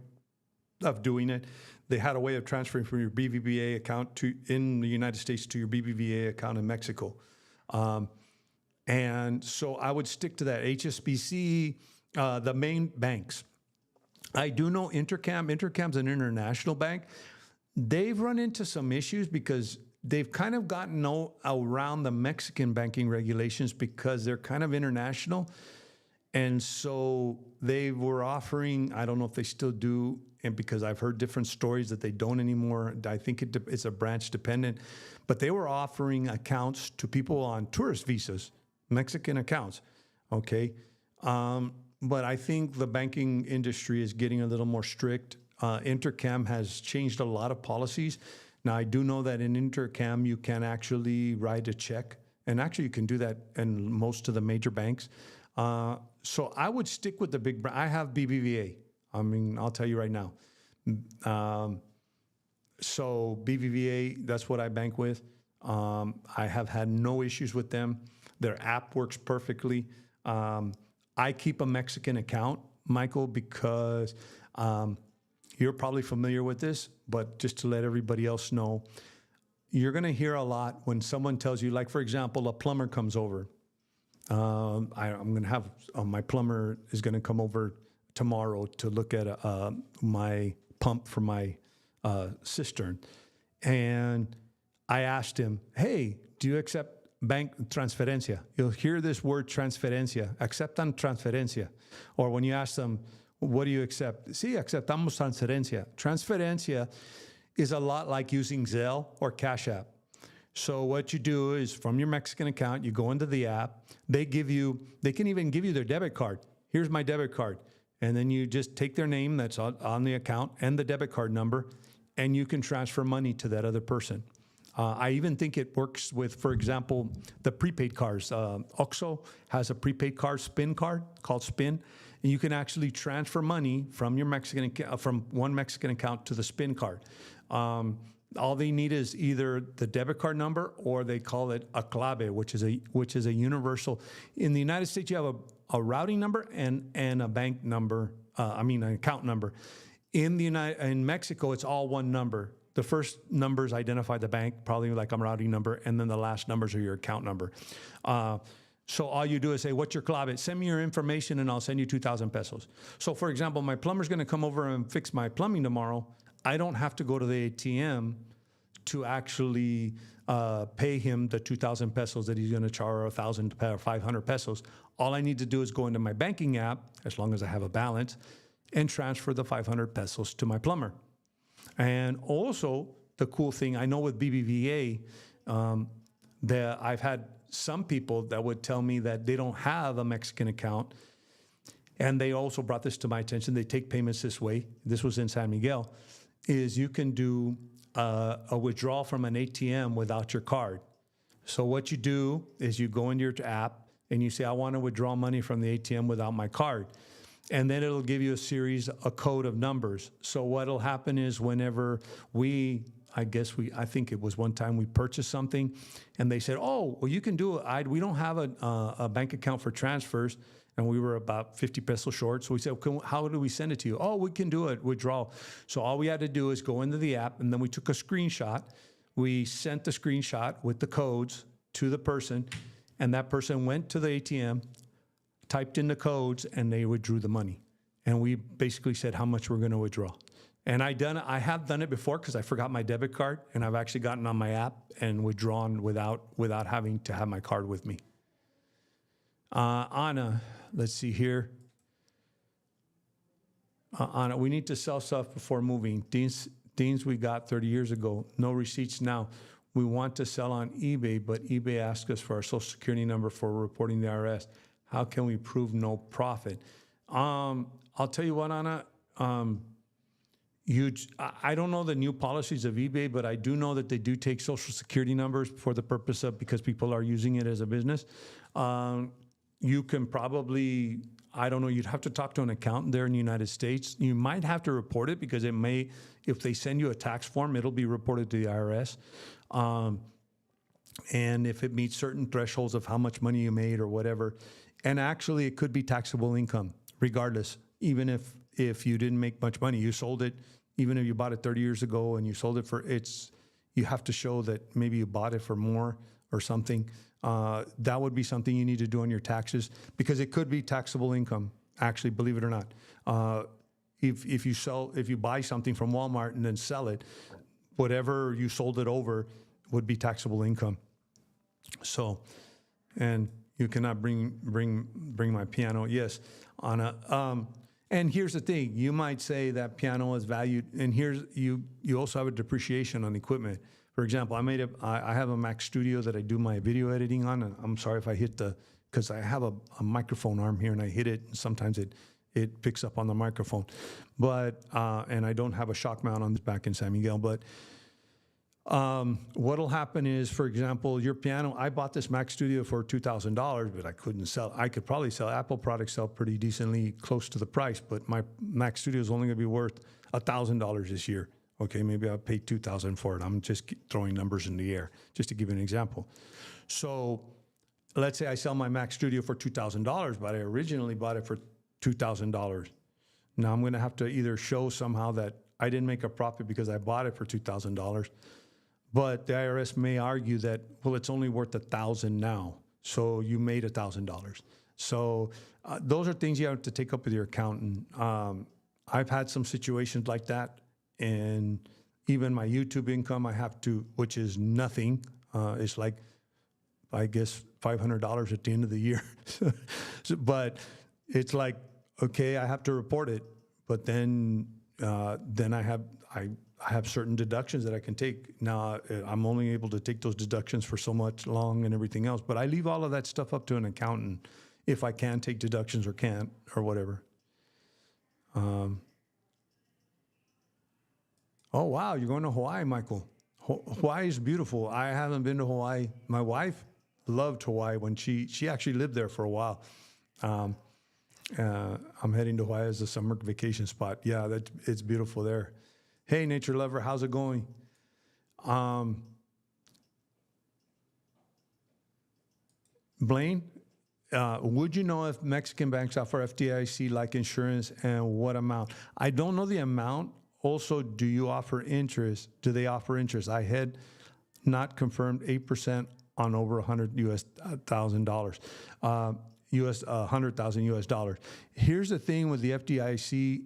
of doing it. They had a way of transferring from your BBVA account in the United States to your BBVA account in Mexico. And so I would stick to that. HSBC, the main banks. I do know Intercam's an international bank. They've run into some issues because they've kind of gotten around the Mexican banking regulations because they're kind of international. And so they were offering, I don't know if they still do, and because I've heard different stories that they don't anymore. I think it's a branch dependent, but they were offering accounts to people on tourist visas, Mexican accounts, okay? But I think the banking industry is getting a little more strict. Intercam has changed a lot of policies. Now, I do know that in Intercam, you can actually write a check, and actually you can do that in most of the major banks. So I would stick with the big brand. I have BBVA. I mean, I'll tell you right now. So BBVA, that's what I bank with. I have had no issues with them. Their app works perfectly. I keep a Mexican account, Michael, because you're probably familiar with this, but just to let everybody else know, you're going to hear a lot when someone tells you, like, for example, a plumber comes over. I'm going to have, my plumber is going to come over tomorrow to look at my pump for my cistern. And I asked him, hey, do you accept bank transferencia? You'll hear this word transferencia, aceptan transferencia. Or when you ask them, what do you accept? Sí, aceptamos transferencia. Transferencia is a lot like using Zelle or Cash App. So what you do is from your Mexican account, you go into the app. They can even give you their debit card. Here's my debit card. And then you just take their name that's on the account and the debit card number, and you can transfer money to that other person. I even think it works with, for example, the prepaid cards. OXXO has a prepaid card, Spin card, called Spin. And you can actually transfer money from your from one Mexican account to the Spin card. All they need is either the debit card number, or they call it a clave, which is a universal. In the United States, you have a routing number and a bank number, an account number. In Mexico, it's all one number. The first numbers identify the bank, probably like a routing number, and then the last numbers are your account number. So all you do is say, what's your clave? Send me your information and I'll send you 2,000 pesos. So for example, my plumber's gonna come over and fix my plumbing tomorrow. I don't have to go to the ATM to actually pay him the 2,000 pesos that he's gonna charge, or 1,000 or 500 pesos. All I need to do is go into my banking app, as long as I have a balance, and transfer the 500 pesos to my plumber. And also, the cool thing, I know with BBVA, that I've had some people that would tell me that they don't have a Mexican account, and they also brought this to my attention. They take payments this way. This was in San Miguel, is you can do a withdrawal from an ATM without your card. So what you do is you go into your app, and you say, I want to withdraw money from the ATM without my card. And then it'll give you a code of numbers. So what'll happen is whenever I think it was one time we purchased something and they said, oh, well, you can do it. We don't have a bank account for transfers. And we were about 50 pesos short. So we said, how do we send it to you? Oh, we can do it, withdrawal. So all we had to do is go into the app, and then we took a screenshot. We sent the screenshot with the codes to the person, and that person went to the ATM, typed in the codes, and they withdrew the money. And we basically said how much we're going to withdraw. And I have done it before because I forgot my debit card, and I've actually gotten on my app and withdrawn without having to have my card with me. Anna, let's see here. Anna, we need to sell stuff before moving. Deans we got 30 years ago. No receipts now. We want to sell on eBay, but eBay asks us for our social security number for reporting the IRS. How can we prove no profit? I'll tell you what, Anna. I don't know the new policies of eBay, but I do know that they do take social security numbers for the purpose of, because people are using it as a business. You can probably, I don't know, you'd have to talk to an accountant there in the United States. You might have to report it because it may, if they send you a tax form, it'll be reported to the IRS. And if it meets certain thresholds of how much money you made or whatever, and actually it could be taxable income regardless, even if you didn't make much money, you sold it, even if you bought it 30 years ago and you sold it you have to show that maybe you bought it for more or something. That would be something you need to do on your taxes because it could be taxable income, actually, believe it or not. If you buy something from Walmart and then sell it, whatever you sold it over would be taxable income. So, and you cannot bring my piano. Yes, Anna. And here's the thing: you might say that piano is valued, and here's you also have a depreciation on equipment. For example, I have a Mac Studio that I do my video editing on, and I'm sorry if I hit because I have a microphone arm here and I hit it, and sometimes it picks up on the microphone. But and I don't have a shock mount on this back in San Miguel, but. What'll happen is, for example, your piano, I bought this Mac Studio for $2,000, but I couldn't sell. I could probably sell Apple products, sell pretty decently close to the price, but my Mac Studio is only going to be worth $1,000 this year. Okay, maybe I'll pay $2,000 for it. I'm just throwing numbers in the air, just to give you an example. So let's say I sell my Mac Studio for $2,000, but I originally bought it for $2,000. Now I'm going to have to either show somehow that I didn't make a profit because I bought it for $2,000. But the IRS may argue that, well, it's only worth $1,000 now, so you made $1,000. So those are things you have to take up with your accountant. I've had some situations like that, and even my YouTube income, I have to, which is nothing. It's like, I guess, $500 at the end of the year. But it's like, okay, I have to report it, but then I have certain deductions that I can take. Now, I'm only able to take those deductions for so much long and everything else, but I leave all of that stuff up to an accountant if I can take deductions or can't or whatever. Oh, wow, you're going to Hawaii, Michael. Hawaii is beautiful. I haven't been to Hawaii. My wife loved Hawaii when she actually lived there for a while. I'm heading to Hawaii as a summer vacation spot. Yeah, it's beautiful there. Hey, nature lover, how's it going? Blaine, would you know if Mexican banks offer FDIC-like insurance and what amount? I don't know the amount. Also, do you offer interest? Do they offer interest? I had not confirmed 8% on over $100,000. US $100,000. Here's the thing with the FDIC,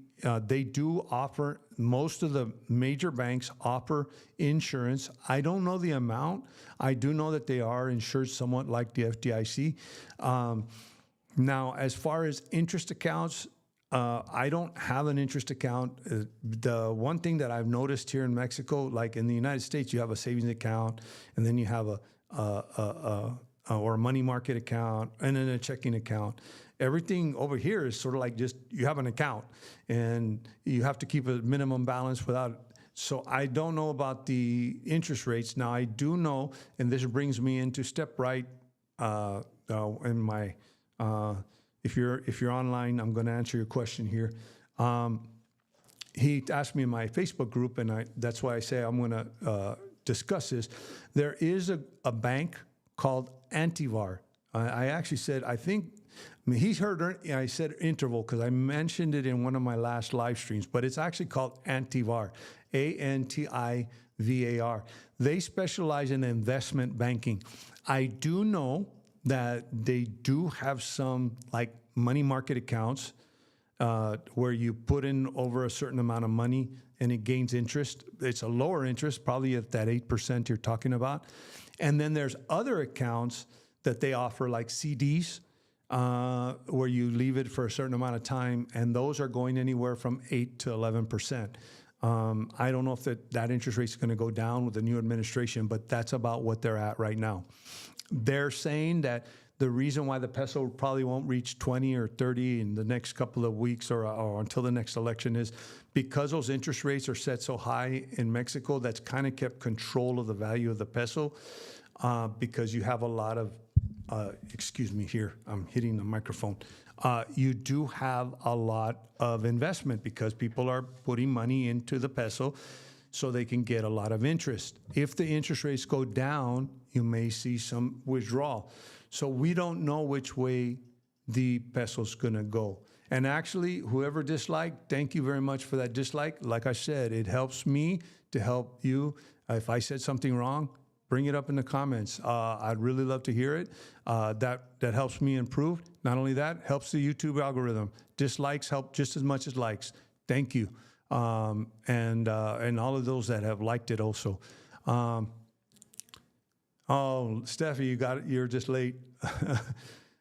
they do offer, most of the major banks offer insurance. I don't know the amount. I do know that they are insured somewhat like the FDIC. Now, as far as interest accounts, I don't have an interest account. The one thing that I've noticed here in Mexico, like in the United States, you have a savings account, and then you have or a money market account, and then a checking account. Everything over here is sort of like just you have an account, and you have to keep a minimum balance without. So I don't know about the interest rates. Now I do know, and this brings me into Step Right. In my, if you're online, I'm going to answer your question here. He asked me in my Facebook group, and that's why I say I'm going to discuss this. There is a bank called Antivar. I actually said, he heard, I said interval because I mentioned it in one of my last live streams, but it's actually called Antivar, Antivar. They specialize in investment banking. I do know that they do have some like money market accounts where you put in over a certain amount of money and it gains interest. It's a lower interest, probably at that 8% you're talking about. And then there's other accounts that they offer like CDs where you leave it for a certain amount of time, and those are going anywhere from 8 to 11%. I don't know if that interest rate is going to go down with the new administration, but that's about what they're at right now. They're saying that the reason why the peso probably won't reach 20 or 30 in the next couple of weeks or until the next election is because those interest rates are set so high in Mexico. That's kind of kept control of the value of the peso because you have a lot of, excuse me here, I'm hitting the microphone. You do have a lot of investment because people are putting money into the peso so they can get a lot of interest. If the interest rates go down, you may see some withdrawal. So we don't know which way the peso's going to go. And actually, whoever disliked, thank you very much for that dislike. Like I said, it helps me to help you. If I said something wrong, bring it up in the comments. I'd really love to hear it. That helps me improve. Not only that, helps the YouTube algorithm. Dislikes help just as much as likes. Thank you. And all of those that have liked it also. Oh, Steffi, you're just late.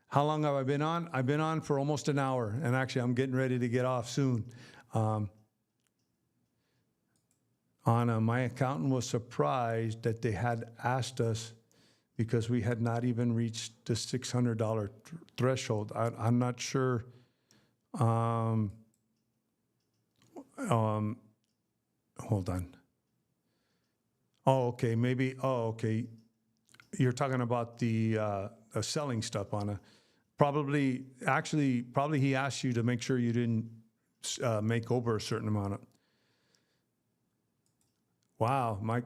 How long have I been on? I've been on for almost an hour, and actually I'm getting ready to get off soon. Anna, my accountant was surprised that they had asked us because we had not even reached the $600 threshold. I'm not sure. Hold on. Oh, okay. Maybe. Oh, okay. You're talking about the selling stuff, Anna. Probably he asked you to make sure you didn't make over a certain amount of. Wow, my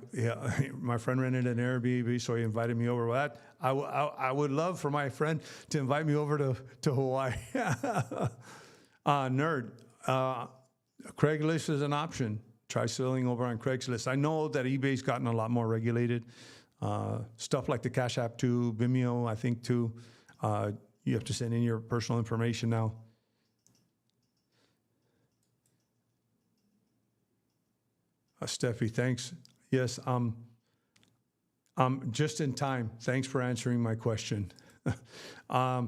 friend rented an Airbnb, so he invited me over. That I would love for my friend to invite me over to Hawaii. Nerd, Craigslist is an option. Try selling over on Craigslist. I know that eBay's gotten a lot more regulated. Stuff like the Cash App too, Vimeo, I think too. You have to send in your personal information now. Steffi, thanks. Yes, just in time. Thanks for answering my question. I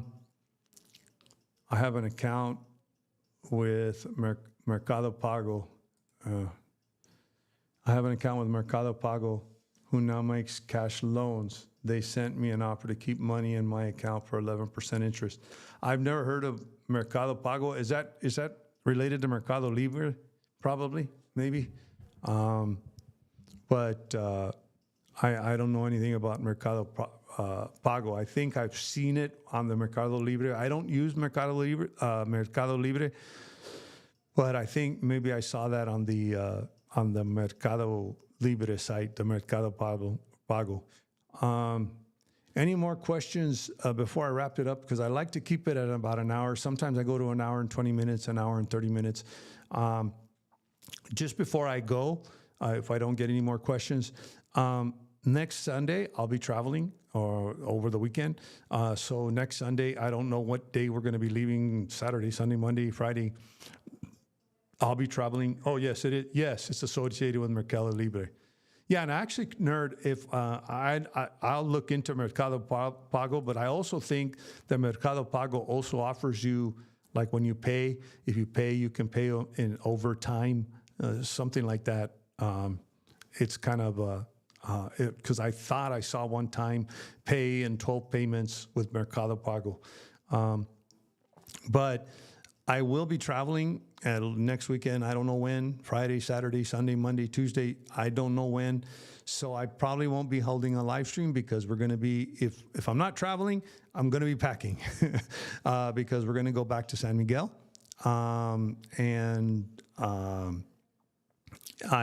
have an account with Mercado Pago. I have an account with Mercado Pago who now makes cash loans. They sent me an offer to keep money in my account for 11% interest. I've never heard of Mercado Pago. Is that related to Mercado Libre? Probably, maybe. But I don't know anything about Mercado Pago. I think I've seen it on the Mercado Libre. I don't use Mercado Libre, but I think maybe I saw that on the Mercado Libre site, the Mercado Pago. Any more questions before I wrap it up? Because I like to keep it at about an hour. Sometimes I go to an hour and 20 minutes, an hour and 30 minutes. Just before I go, if I don't get any more questions, next Sunday, I'll be traveling or over the weekend. So next Sunday, I don't know what day we're going to be leaving, Saturday, Sunday, Monday, Friday. I'll be traveling. Oh, yes, it is. Yes, it's associated with Mercado Libre. Yeah, and actually, Nerd, if I'll look into Mercado Pago, but I also think that Mercado Pago also offers you, like when you pay, if you pay, you can pay in overtime, something like that. It's kind of because I thought I saw one time pay in 12 payments with Mercado Pago. But I will be traveling next weekend. I don't know when, Friday, Saturday, Sunday, Monday, Tuesday. I don't know when. So I probably won't be holding a live stream because we're going to be, if I'm not traveling, I'm going to be packing because we're going to go back to San Miguel. I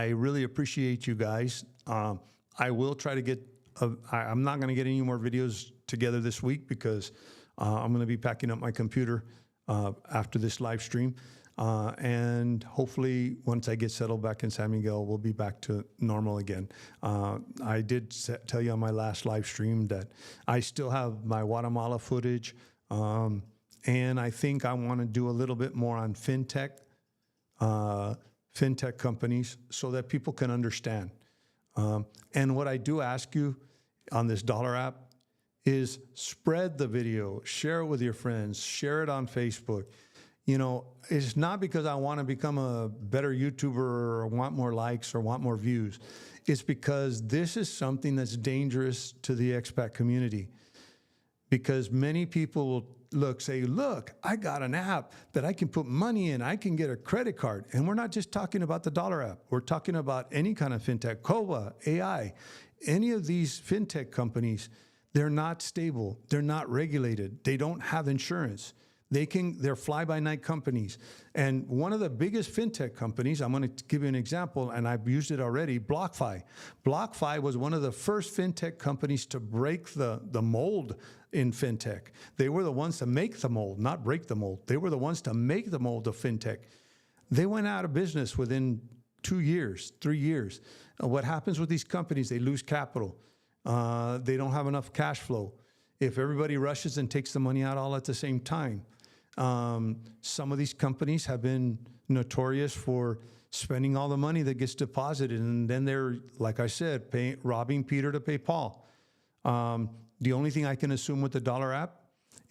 really appreciate you guys. I will try to get, I'm not going to get any more videos together this week because I'm going to be packing up my computer after this live stream. And hopefully once I get settled back in San Miguel, we'll be back to normal again. I did tell you on my last live stream that I still have my Guatemala footage. And I think I want to do a little bit more on fintech companies so that people can understand. And what I do ask you on this Dolar app is spread the video, share it with your friends, share it on Facebook. You know, it's not because I want to become a better YouTuber or want more likes or want more views. It's because this is something that's dangerous to the expat community. Because many people will say, look, I got an app that I can put money in. I can get a credit card. And we're not just talking about the Dolar app. We're talking about any kind of fintech, Koba, AI, any of these fintech companies. They're not stable. They're not regulated. They don't have insurance. They're fly-by-night companies. And one of the biggest fintech companies, I'm going to give you an example, and I've used it already, BlockFi. BlockFi was one of the first fintech companies to break the mold in fintech. They were the ones to make the mold, not break the mold. They were the ones to make the mold of fintech. They went out of business within 2 years, 3 years. What happens with these companies? They lose capital. They don't have enough cash flow. If everybody rushes and takes the money out all at the same time. Some of these companies have been notorious for spending all the money that gets deposited, and then they're, like I said, robbing Peter to pay Paul. The only thing I can assume with the Dolar app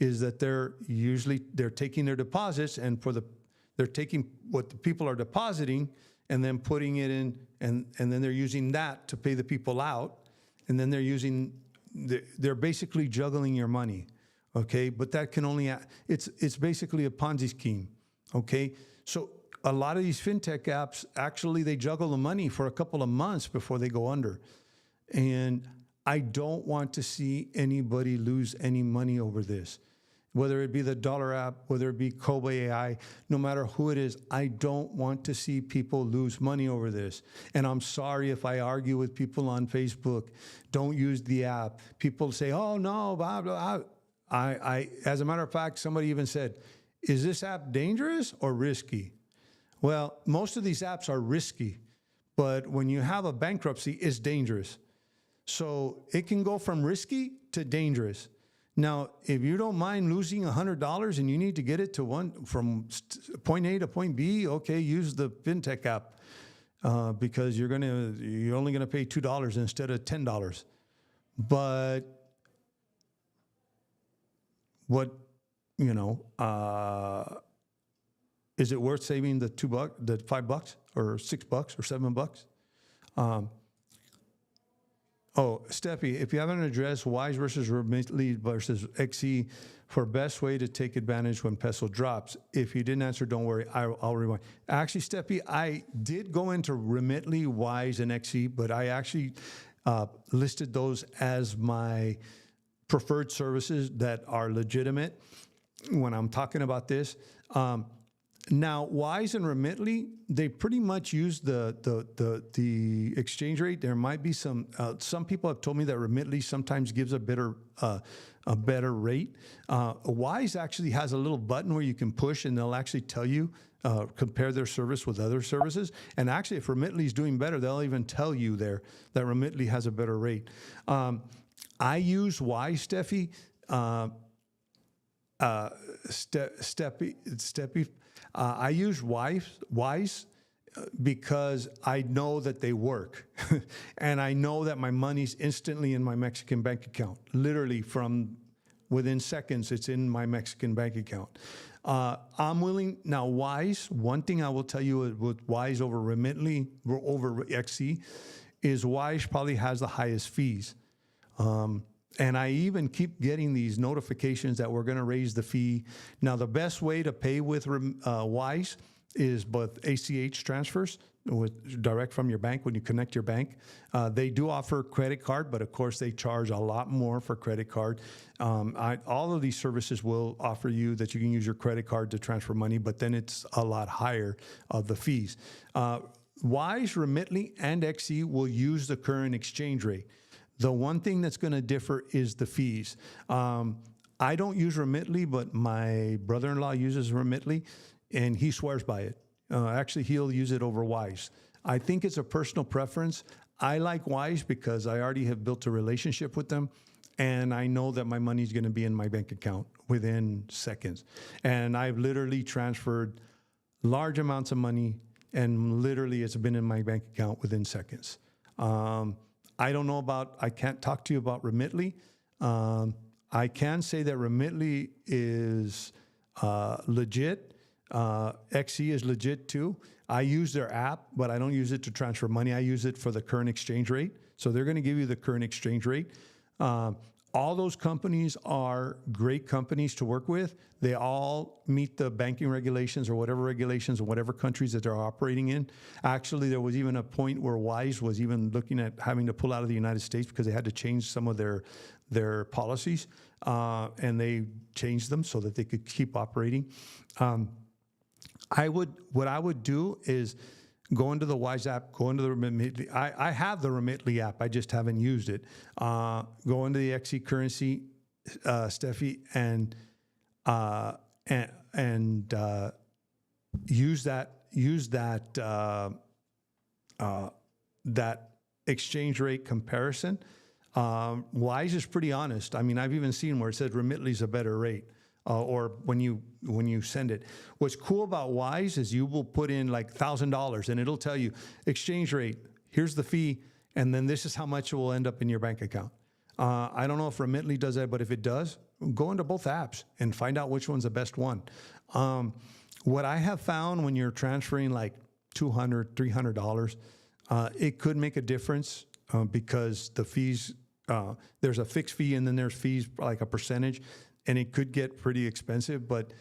is that they're taking their deposits and they're taking what the people are depositing and then putting it in, and then they're using that to pay the people out, and then they're basically juggling your money. Okay, but that can only, it's basically a Ponzi scheme, okay? So a lot of these fintech apps, actually they juggle the money for a couple of months before they go under. And I don't want to see anybody lose any money over this. Whether it be the Dolar app, whether it be Koba AI, no matter who it is, I don't want to see people lose money over this. And I'm sorry if I argue with people on Facebook, don't use the app. People say, oh no, blah, blah, blah. As a matter of fact, somebody even said, is this app dangerous or risky? Well, most of these apps are risky, but when you have a bankruptcy, it's dangerous. So it can go from risky to dangerous. Now, if you don't mind losing $100 and you need to get it to from point A to point B, okay, use the fintech app because you're only gonna pay $2 instead of $10. But what, is it worth saving the $5 or $6 or $7? Oh, Steffi, if you haven't addressed Wise versus Remitly versus XE for best way to take advantage when peso drops, if you didn't answer, don't worry, I'll rewind. Actually, Steffi, I did go into Remitly, Wise, and XE, but I actually listed those as my preferred services that are legitimate when I'm talking about this. Now, Wise and Remitly, they pretty much use the exchange rate. There might be some people have told me that Remitly sometimes gives a better rate. Wise actually has a little button where you can push, and they'll actually tell you compare their service with other services. And actually, if Remitly is doing better, they'll even tell you there that Remitly has a better rate. I use Wise, Steffi. Steppy. I use Wise because I know that they work, and I know that my money's instantly in my Mexican bank account. Literally from within seconds, it's in my Mexican bank account. I'm willing now. Wise. One thing I will tell you with Wise over Remitly over XE is Wise probably has the highest fees. And I even keep getting these notifications that we're going to raise the fee. Now, the best way to pay with Wise is both ACH transfers direct from your bank when you connect your bank. They do offer credit card, but of course they charge a lot more for credit card. All of these services will offer you that you can use your credit card to transfer money, but then it's a lot higher of the fees. Wise, Remitly, and XE will use the current exchange rate. The one thing that's going to differ is the fees. I don't use Remitly, but my brother-in-law uses Remitly, and he swears by it. Actually, he'll use it over Wise. I think it's a personal preference. I like Wise because I already have built a relationship with them, and I know that my money's going to be in my bank account within seconds. And I've literally transferred large amounts of money, and literally it's been in my bank account within seconds. I can't talk to you about Remitly. I can say that Remitly is legit. XE is legit too. I use their app, but I don't use it to transfer money. I use it for the current exchange rate. So they're going to give you the current exchange rate. All those companies are great companies to work with. They all meet the banking regulations or whatever regulations in whatever countries that they're operating in. Actually, there was even a point where Wise was even looking at having to pull out of the United States because they had to change some of their policies, and they changed them so that they could keep operating. What I would do is go into the Wise app, go into the Remitly. I have the Remitly app. I just haven't used it. Go into the XE currency, Steffi, and use that exchange rate comparison. Wise is pretty honest. I mean, I've even seen where it says Remitly is a better rate. Or when you send it. What's cool about Wise is you will put in like $1,000 and it'll tell you exchange rate, here's the fee, and then this is how much it will end up in your bank account. I don't know if Remitly does that, but if it does, go into both apps and find out which one's the best one. What I have found when you're transferring like $200, $300, it could make a difference because the fees, there's a fixed fee and then there's fees like a percentage. And it could get pretty expensive, but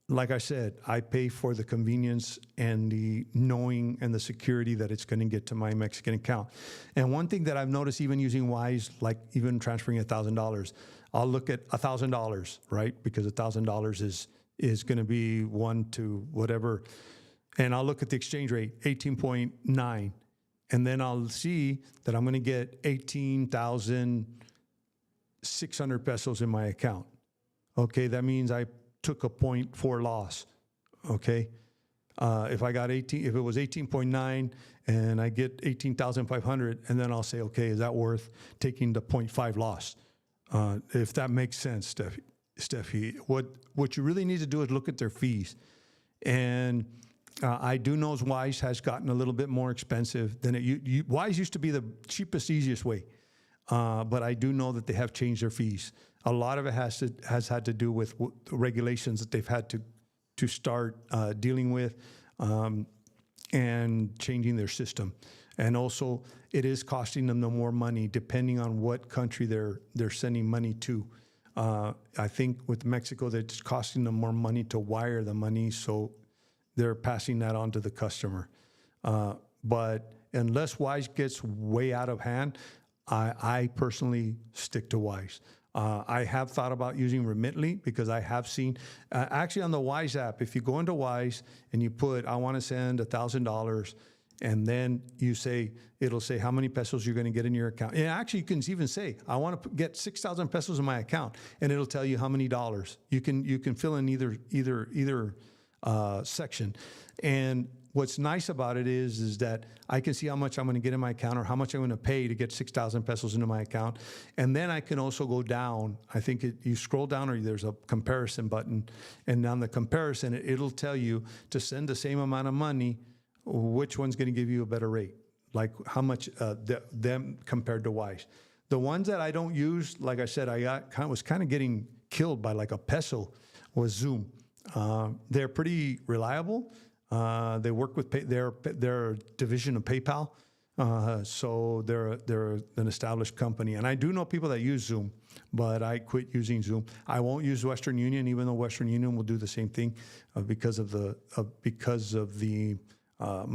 like I said, I pay for the convenience and the knowing and the security that it's going to get to my Mexican account. And one thing that I've noticed, even using Wise, like even transferring $1,000, I'll look at $1,000, right? Because $1,000 is going to be one to whatever, and I'll look at the exchange rate, 18.9, and then I'll see that I'm going to get 18,600 pesos in my account. Okay, that means I took a 0.4 loss. Okay, if it was 18.9 and I get 18,500, and then I'll say, okay, is that worth taking the 0.5 loss? If that makes sense, Steffi. What you really need to do is look at their fees, and I do know Wise has gotten a little bit more expensive than it. Wise used to be the cheapest, easiest way, but I do know that they have changed their fees. A lot of it has had to do with regulations that they've had to start dealing with and changing their system. And also, it is costing them more money depending on what country they're sending money to. I think with Mexico, it's costing them more money to wire the money, so they're passing that on to the customer. But unless Wise gets way out of hand, I personally stick to Wise. I have thought about using Remitly because I have seen, actually on the Wise app, if you go into Wise and you put, I want to send $1,000, and then you say, it'll say how many pesos you're going to get in your account. And actually, you can even say, I want to get 6,000 pesos in my account, and it'll tell you how many dollars. You can fill in either section. And what's nice about it is that I can see how much I'm going to get in my account or how much I'm going to pay to get 6,000 pesos into my account. And then I can also go down. I think you scroll down, or there's a comparison button. And on the comparison, it'll tell you to send the same amount of money, which one's going to give you a better rate, like how much them compared to Wise. The ones that I don't use, like I said, was kind of getting killed by like a peso, was Zoom. They're pretty reliable. They work with they're a division of PayPal, so they're an established company. And I do know people that use Zoom, but I quit using Zoom. I won't use Western Union, even though Western Union will do the same thing because of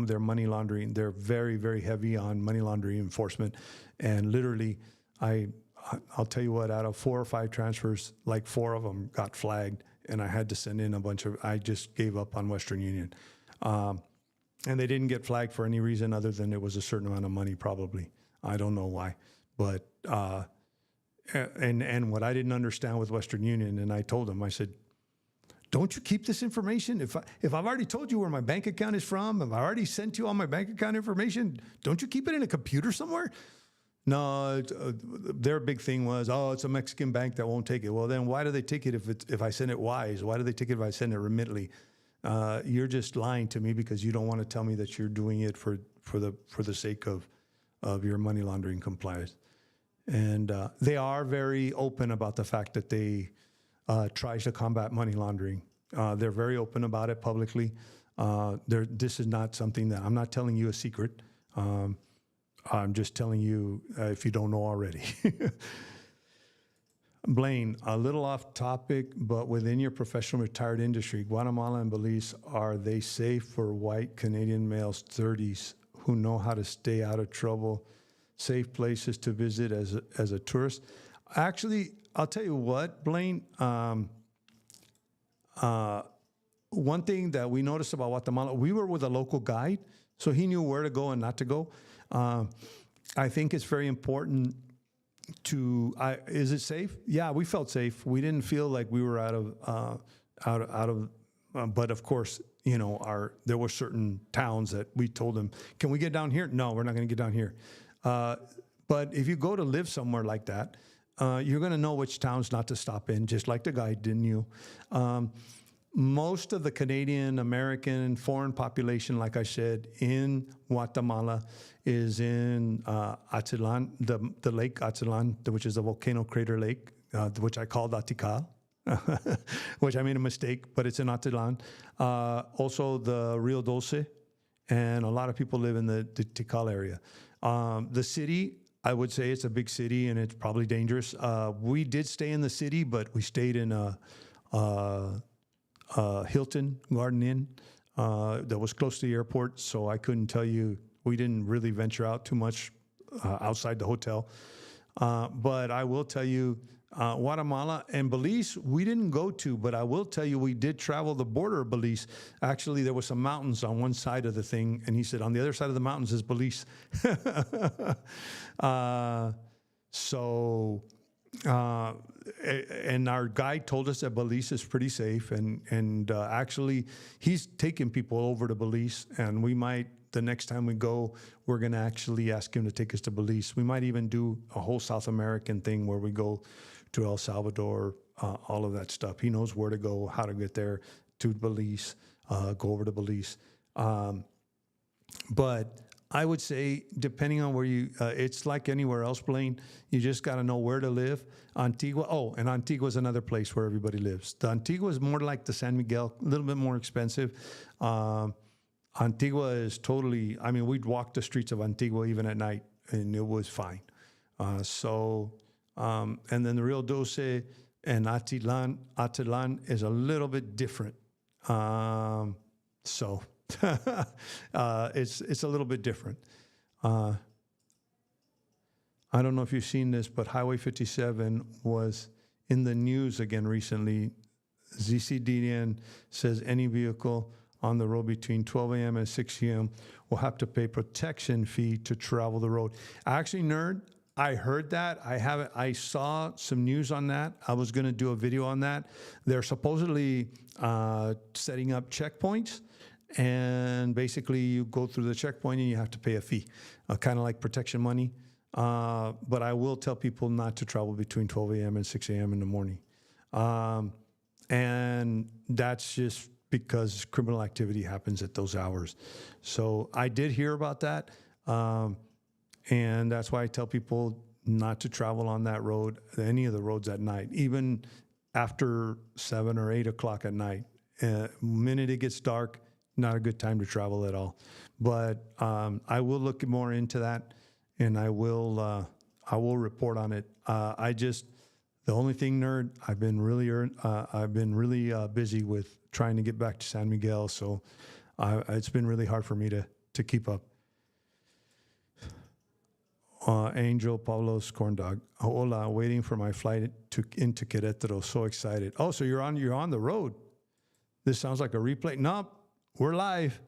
their money laundering. They're very, very heavy on money laundering enforcement, and literally, I'll tell you what, out of 4 or 5 transfers, like 4 of them got flagged, and I had to send in a bunch of. I just gave up on Western Union. And they didn't get flagged for any reason other than it was a certain amount of money, probably. I don't know why. But, and what I didn't understand with Western Union, and I told them, I said, don't you keep this information? If I've already told you where my bank account is from, if I already sent you all my bank account information, don't you keep it in a computer somewhere? No, their big thing was, it's a Mexican bank that won't take it. Well, then why do they take it if I send it Wise? Why do they take it if I send it Remitly? You're just lying to me because you don't want to tell me that you're doing it for the sake of your money laundering compliance. And they are very open about the fact that they try to combat money laundering. They're very open about it publicly. This is not something that I'm not telling you a secret. I'm just telling you if you don't know already. Blaine, a little off topic, but within your professional retired industry, Guatemala and Belize, are they safe for white Canadian males 30s who know how to stay out of trouble, safe places to visit as a tourist? Actually, I'll tell you what, Blaine, one thing that we noticed about Guatemala, we were with a local guide, so he knew where to go and not to go. I think it's very important is it safe? Yeah, we felt safe. We didn't feel like we were out of. But of course, there were certain towns that we told them, "Can we get down here?" No, we're not going to get down here. But if you go to live somewhere like that, you're going to know which towns not to stop in, just like the guide didn't you. Most of the Canadian, American, foreign population, like I said, in Guatemala is in Atitlan, the Lake Atitlan, which is a volcano crater lake, which I called Atical, which I made a mistake, but it's in Atitlan. Also the Rio Dulce, and a lot of people live in the Tikal area. The city, I would say it's a big city, and it's probably dangerous. We did stay in the city, but we stayed in Hilton Garden Inn that was close to the airport, so I couldn't tell you. We didn't really venture out too much outside the hotel. But I will tell you, Guatemala and Belize, we didn't go to, but I will tell you, we did travel the border of Belize. Actually, there were some mountains on one side of the thing, and he said, on the other side of the mountains is Belize. And our guide told us that Belize is pretty safe, and actually, he's taking people over to Belize, and we might, the next time we go, we're going to actually ask him to take us to Belize. We might even do a whole South American thing where we go to El Salvador, all of that stuff. He knows where to go, how to get there to Belize, go over to Belize. But I would say, depending on where it's like anywhere else, Blaine, you just got to know where to live. Antigua, and Antigua is another place where everybody lives. The Antigua is more like the San Miguel, a little bit more expensive. Antigua is totally, we'd walk the streets of Antigua even at night, and it was fine. And then the Rio Dulce and Atitlan is a little bit different. It's a little bit different. I don't know if you've seen this, but Highway 57 was in the news again recently. ZCDN says any vehicle on the road between 12 a.m. and 6 p.m. will have to pay protection fee to travel the road. Actually, nerd, I heard that. I saw some news on that. I was going to do a video on that. They're supposedly setting up checkpoints, and basically you go through the checkpoint and you have to pay a fee, kind of like protection money. But I will tell people not to travel between 12 a.m. and 6 a.m. in the morning. And that's just because criminal activity happens at those hours. So I did hear about that. And that's why I tell people not to travel on that road, any of the roads at night, even after 7 or 8 o'clock at night. Minute it gets dark, not a good time to travel at all. But I will look more into that, and I will report on it. The only thing, nerd, I've been really busy with trying to get back to San Miguel, so it's been really hard for me to keep up. Angel Pablo's corn dog. Hola, waiting for my flight into Querétaro. So excited. Oh, so you're on the road. This sounds like a replay. Nope, we're live.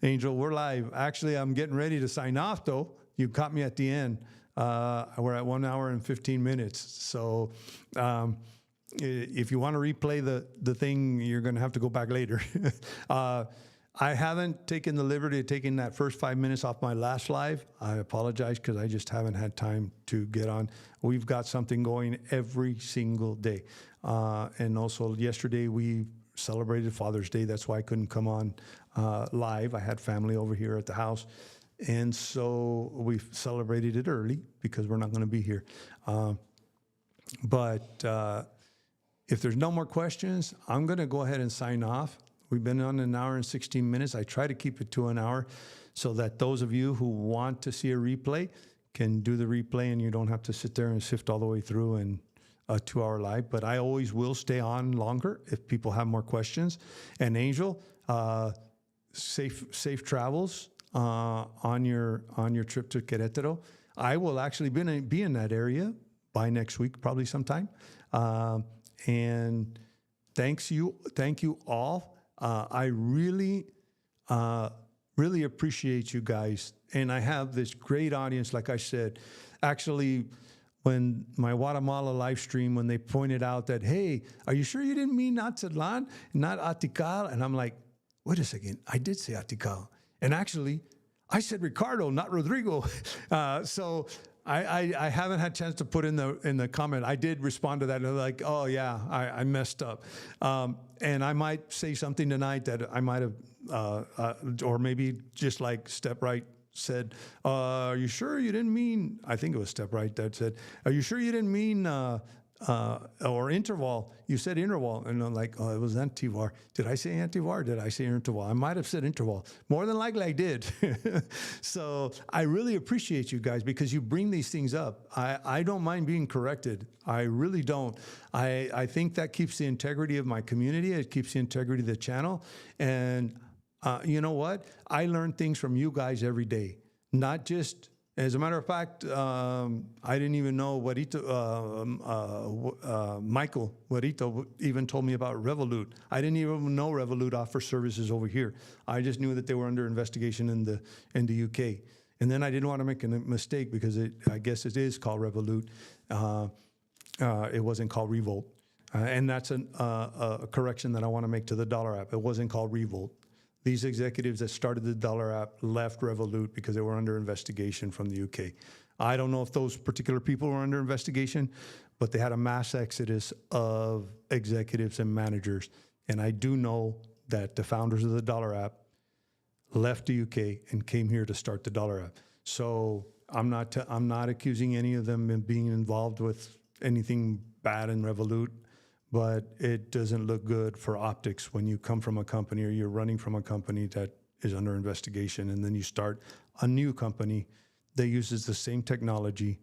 Angel, we're live. Actually, I'm getting ready to sign off, though. You caught me at the end. We're at 1 hour and 15 minutes. So if you want to replay the thing, you're going to have to go back later. I haven't taken the liberty of taking that first 5 minutes off my last live. I apologize because I just haven't had time to get on. We've got something going every single day. And also yesterday we celebrated Father's Day. That's why I couldn't come on live. I had family over here at the house. And so we celebrated it early because we're not going to be here. But if there's no more questions, I'm going to go ahead and sign off. We've been on 1 hour and 16 minutes. I try to keep it to an hour so that those of you who want to see a replay can do the replay and you don't have to sit there and sift all the way through and a 2 hour live. But I always will stay on longer if people have more questions. And Angel, safe travels on your trip to Querétaro. I will actually be in that area by next week, probably sometime. And thank you all. I really appreciate you guys. And I have this great audience, like I said. Actually, when my Guatemala live stream, when they pointed out that, hey, are you sure you didn't mean Atzatlán, not Atical? And I'm like, wait a second, I did say Atical. And actually, I said Ricardo, not Rodrigo. So I haven't had a chance to put in the comment. I did respond to that, and they're like, oh yeah, I messed up. And I might say something tonight that I might have, or maybe just like Step Right said, are you sure you didn't mean, I think it was Step Right that said, are you sure you didn't mean, or interval? You said interval. And I'm like, oh, it was antivar. Did I say antivar? Did I say interval? I might have said interval. More than likely I did. So I really appreciate you guys because you bring these things up. I don't mind being corrected. I really don't. I think that keeps the integrity of my community. It keeps the integrity of the channel. And you know what? I learn things from you guys every day, not just. As a matter of fact, I didn't even know Michael Juarito even told me about Revolut. I didn't even know Revolut offers services over here. I just knew that they were under investigation in the UK. And then I didn't want to make a mistake because I guess it is called Revolut. It wasn't called Revolt. And that's a correction that I want to make to the Dolar App. It wasn't called Revolt. These executives that started the Dolar App left Revolut because they were under investigation from the UK. I don't know if those particular people were under investigation, but they had a mass exodus of executives and managers. And I do know that the founders of the Dolar App left the UK and came here to start the Dolar App. So I'm not accusing any of them of being involved with anything bad in Revolut. But it doesn't look good for optics when you come from a company or you're running from a company that is under investigation and then you start a new company that uses the same technology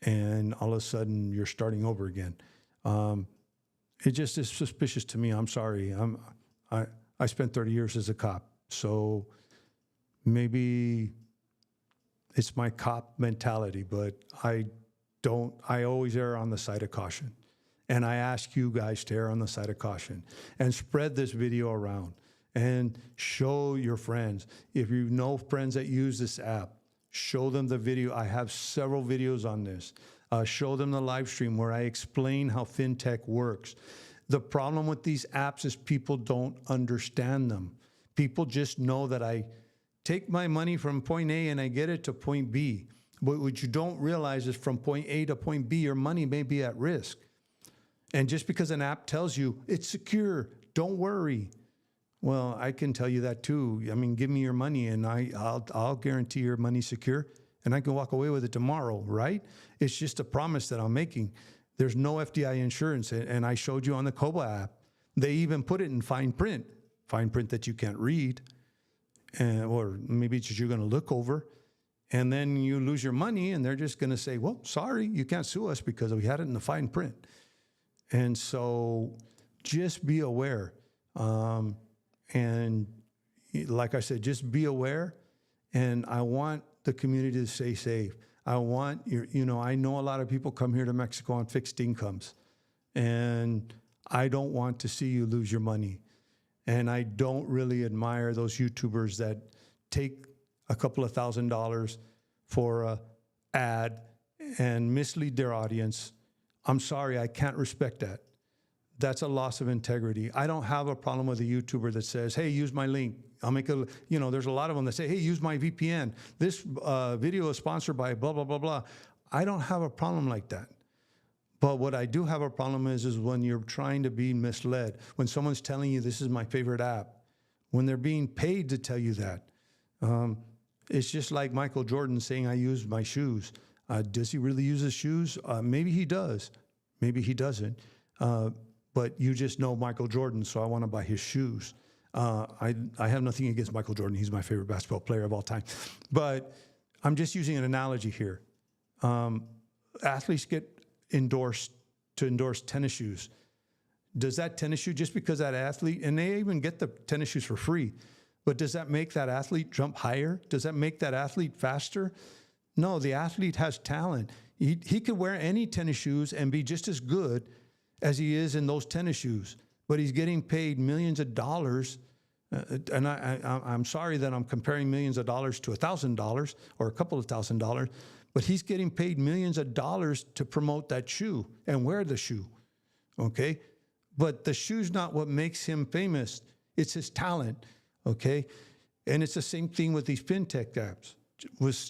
and all of a sudden you're starting over again. It just is suspicious to me. I'm sorry. I spent 30 years as a cop. So maybe It's my cop mentality, but I always err on the side of caution. And I ask you guys to err on the side of caution and spread this video around and show your friends. If you know friends that use this app, show them the video. I have several videos on this. Show them the live stream where I explain how fintech works. The problem with these apps is people don't understand them. People just know that I take my money from point A and I get it to point B. But what you don't realize is from point A to point B, your money may be at risk. And just because an app tells you it's secure, don't worry. Well, I can tell you that too. I mean, give me your money and I'll guarantee your money's secure and I can walk away with it tomorrow, right? It's just a promise that I'm making. There's no FDI insurance. And I showed you on the Koba app. They even put it in fine print that you can't read. Or maybe it's just you're going to look over. And then you lose your money and they're just going to say, well, sorry, you can't sue us because we had it in the fine print. And so just be aware. And like I said, just be aware. And I want the community to stay safe. I want I know a lot of people come here to Mexico on fixed incomes. And I don't want to see you lose your money. And I don't really admire those YouTubers that take a couple of $1,000s for an ad and mislead their audience. I'm sorry, I can't respect that. That's a loss of integrity. I don't have a problem with a YouTuber that says, hey, use my link. I'll make there's a lot of them that say, hey, use my VPN. This video is sponsored by blah, blah, blah, blah. I don't have a problem like that. But what I do have a problem is when you're trying to be misled, when someone's telling you this is my favorite app, when they're being paid to tell you that. It's just like Michael Jordan saying, I use my shoes. Does he really use his shoes? Maybe he does. Maybe he doesn't. But you just know Michael Jordan, so I want to buy his shoes. I have nothing against Michael Jordan. He's my favorite basketball player of all time. But I'm just using an analogy here. Athletes get endorsed to endorse tennis shoes. Does that tennis shoe, just because that athlete, and they even get the tennis shoes for free, but does that make that athlete jump higher? Does that make that athlete faster? No, the athlete has talent. He could wear any tennis shoes and be just as good as he is in those tennis shoes, but he's getting paid millions of dollars. And I'm sorry that I'm comparing millions of dollars to $1,000 or a couple of $1,000, but he's getting paid millions of dollars to promote that shoe and wear the shoe, okay? But the shoe's not what makes him famous. It's his talent, okay? And it's the same thing with these fintech apps.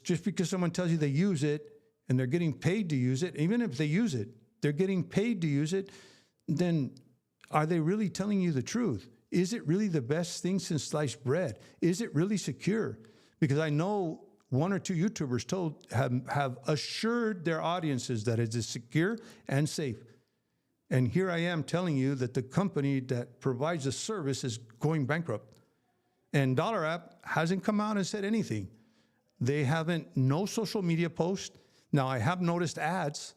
Just because someone tells you they use it and they're getting paid to use it, even if they use it, they're getting paid to use it, then are they really telling you the truth? Is it really the best thing since sliced bread? Is it really secure? Because I know one or two YouTubers have assured their audiences that it is secure and safe. And here I am telling you that the company that provides the service is going bankrupt. And Dolar App hasn't come out and said anything. They haven't, no social media post. Now I have noticed ads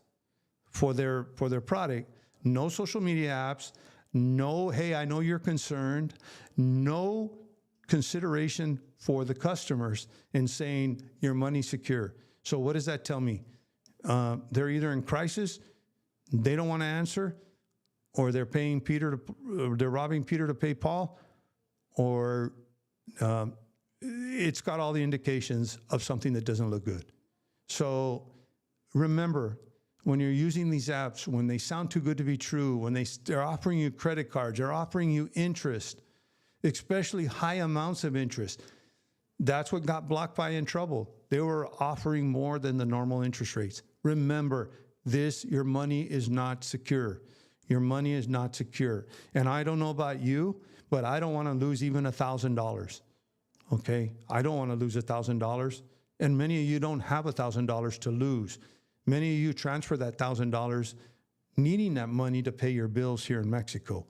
for their product, no social media apps, no, hey, I know you're concerned, no consideration for the customers in saying your money's secure. So what does that tell me? They're either in crisis, they don't want to answer, or they're paying they're robbing Peter to pay Paul, or it's got all the indications of something that doesn't look good. So remember, when you're using these apps, when they sound too good to be true, when they're offering you credit cards, they're offering you interest, especially high amounts of interest. That's what got BlockFi in trouble. They were offering more than the normal interest rates. Remember, your money is not secure. Your money is not secure. And I don't know about you, but I don't want to lose even $1,000. Okay? I don't want to lose $1,000. And many of you don't have $1,000 to lose. Many of you transfer that $1,000 needing that money to pay your bills here in Mexico.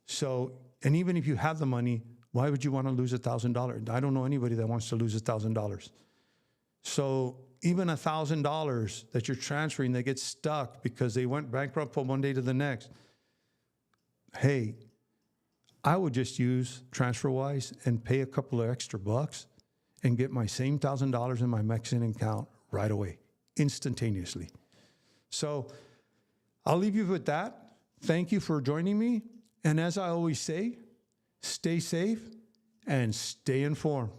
So, and even if you have the money, why would you want to lose $1,000? I don't know anybody that wants to lose $1,000. So even $1,000 that you're transferring, they get stuck because they went bankrupt from one day to the next. Hey, I would just use TransferWise and pay a couple of extra bucks and get my same $1,000 in my Mexican account right away, instantaneously. So I'll leave you with that. Thank you for joining me. And as I always say, stay safe and stay informed.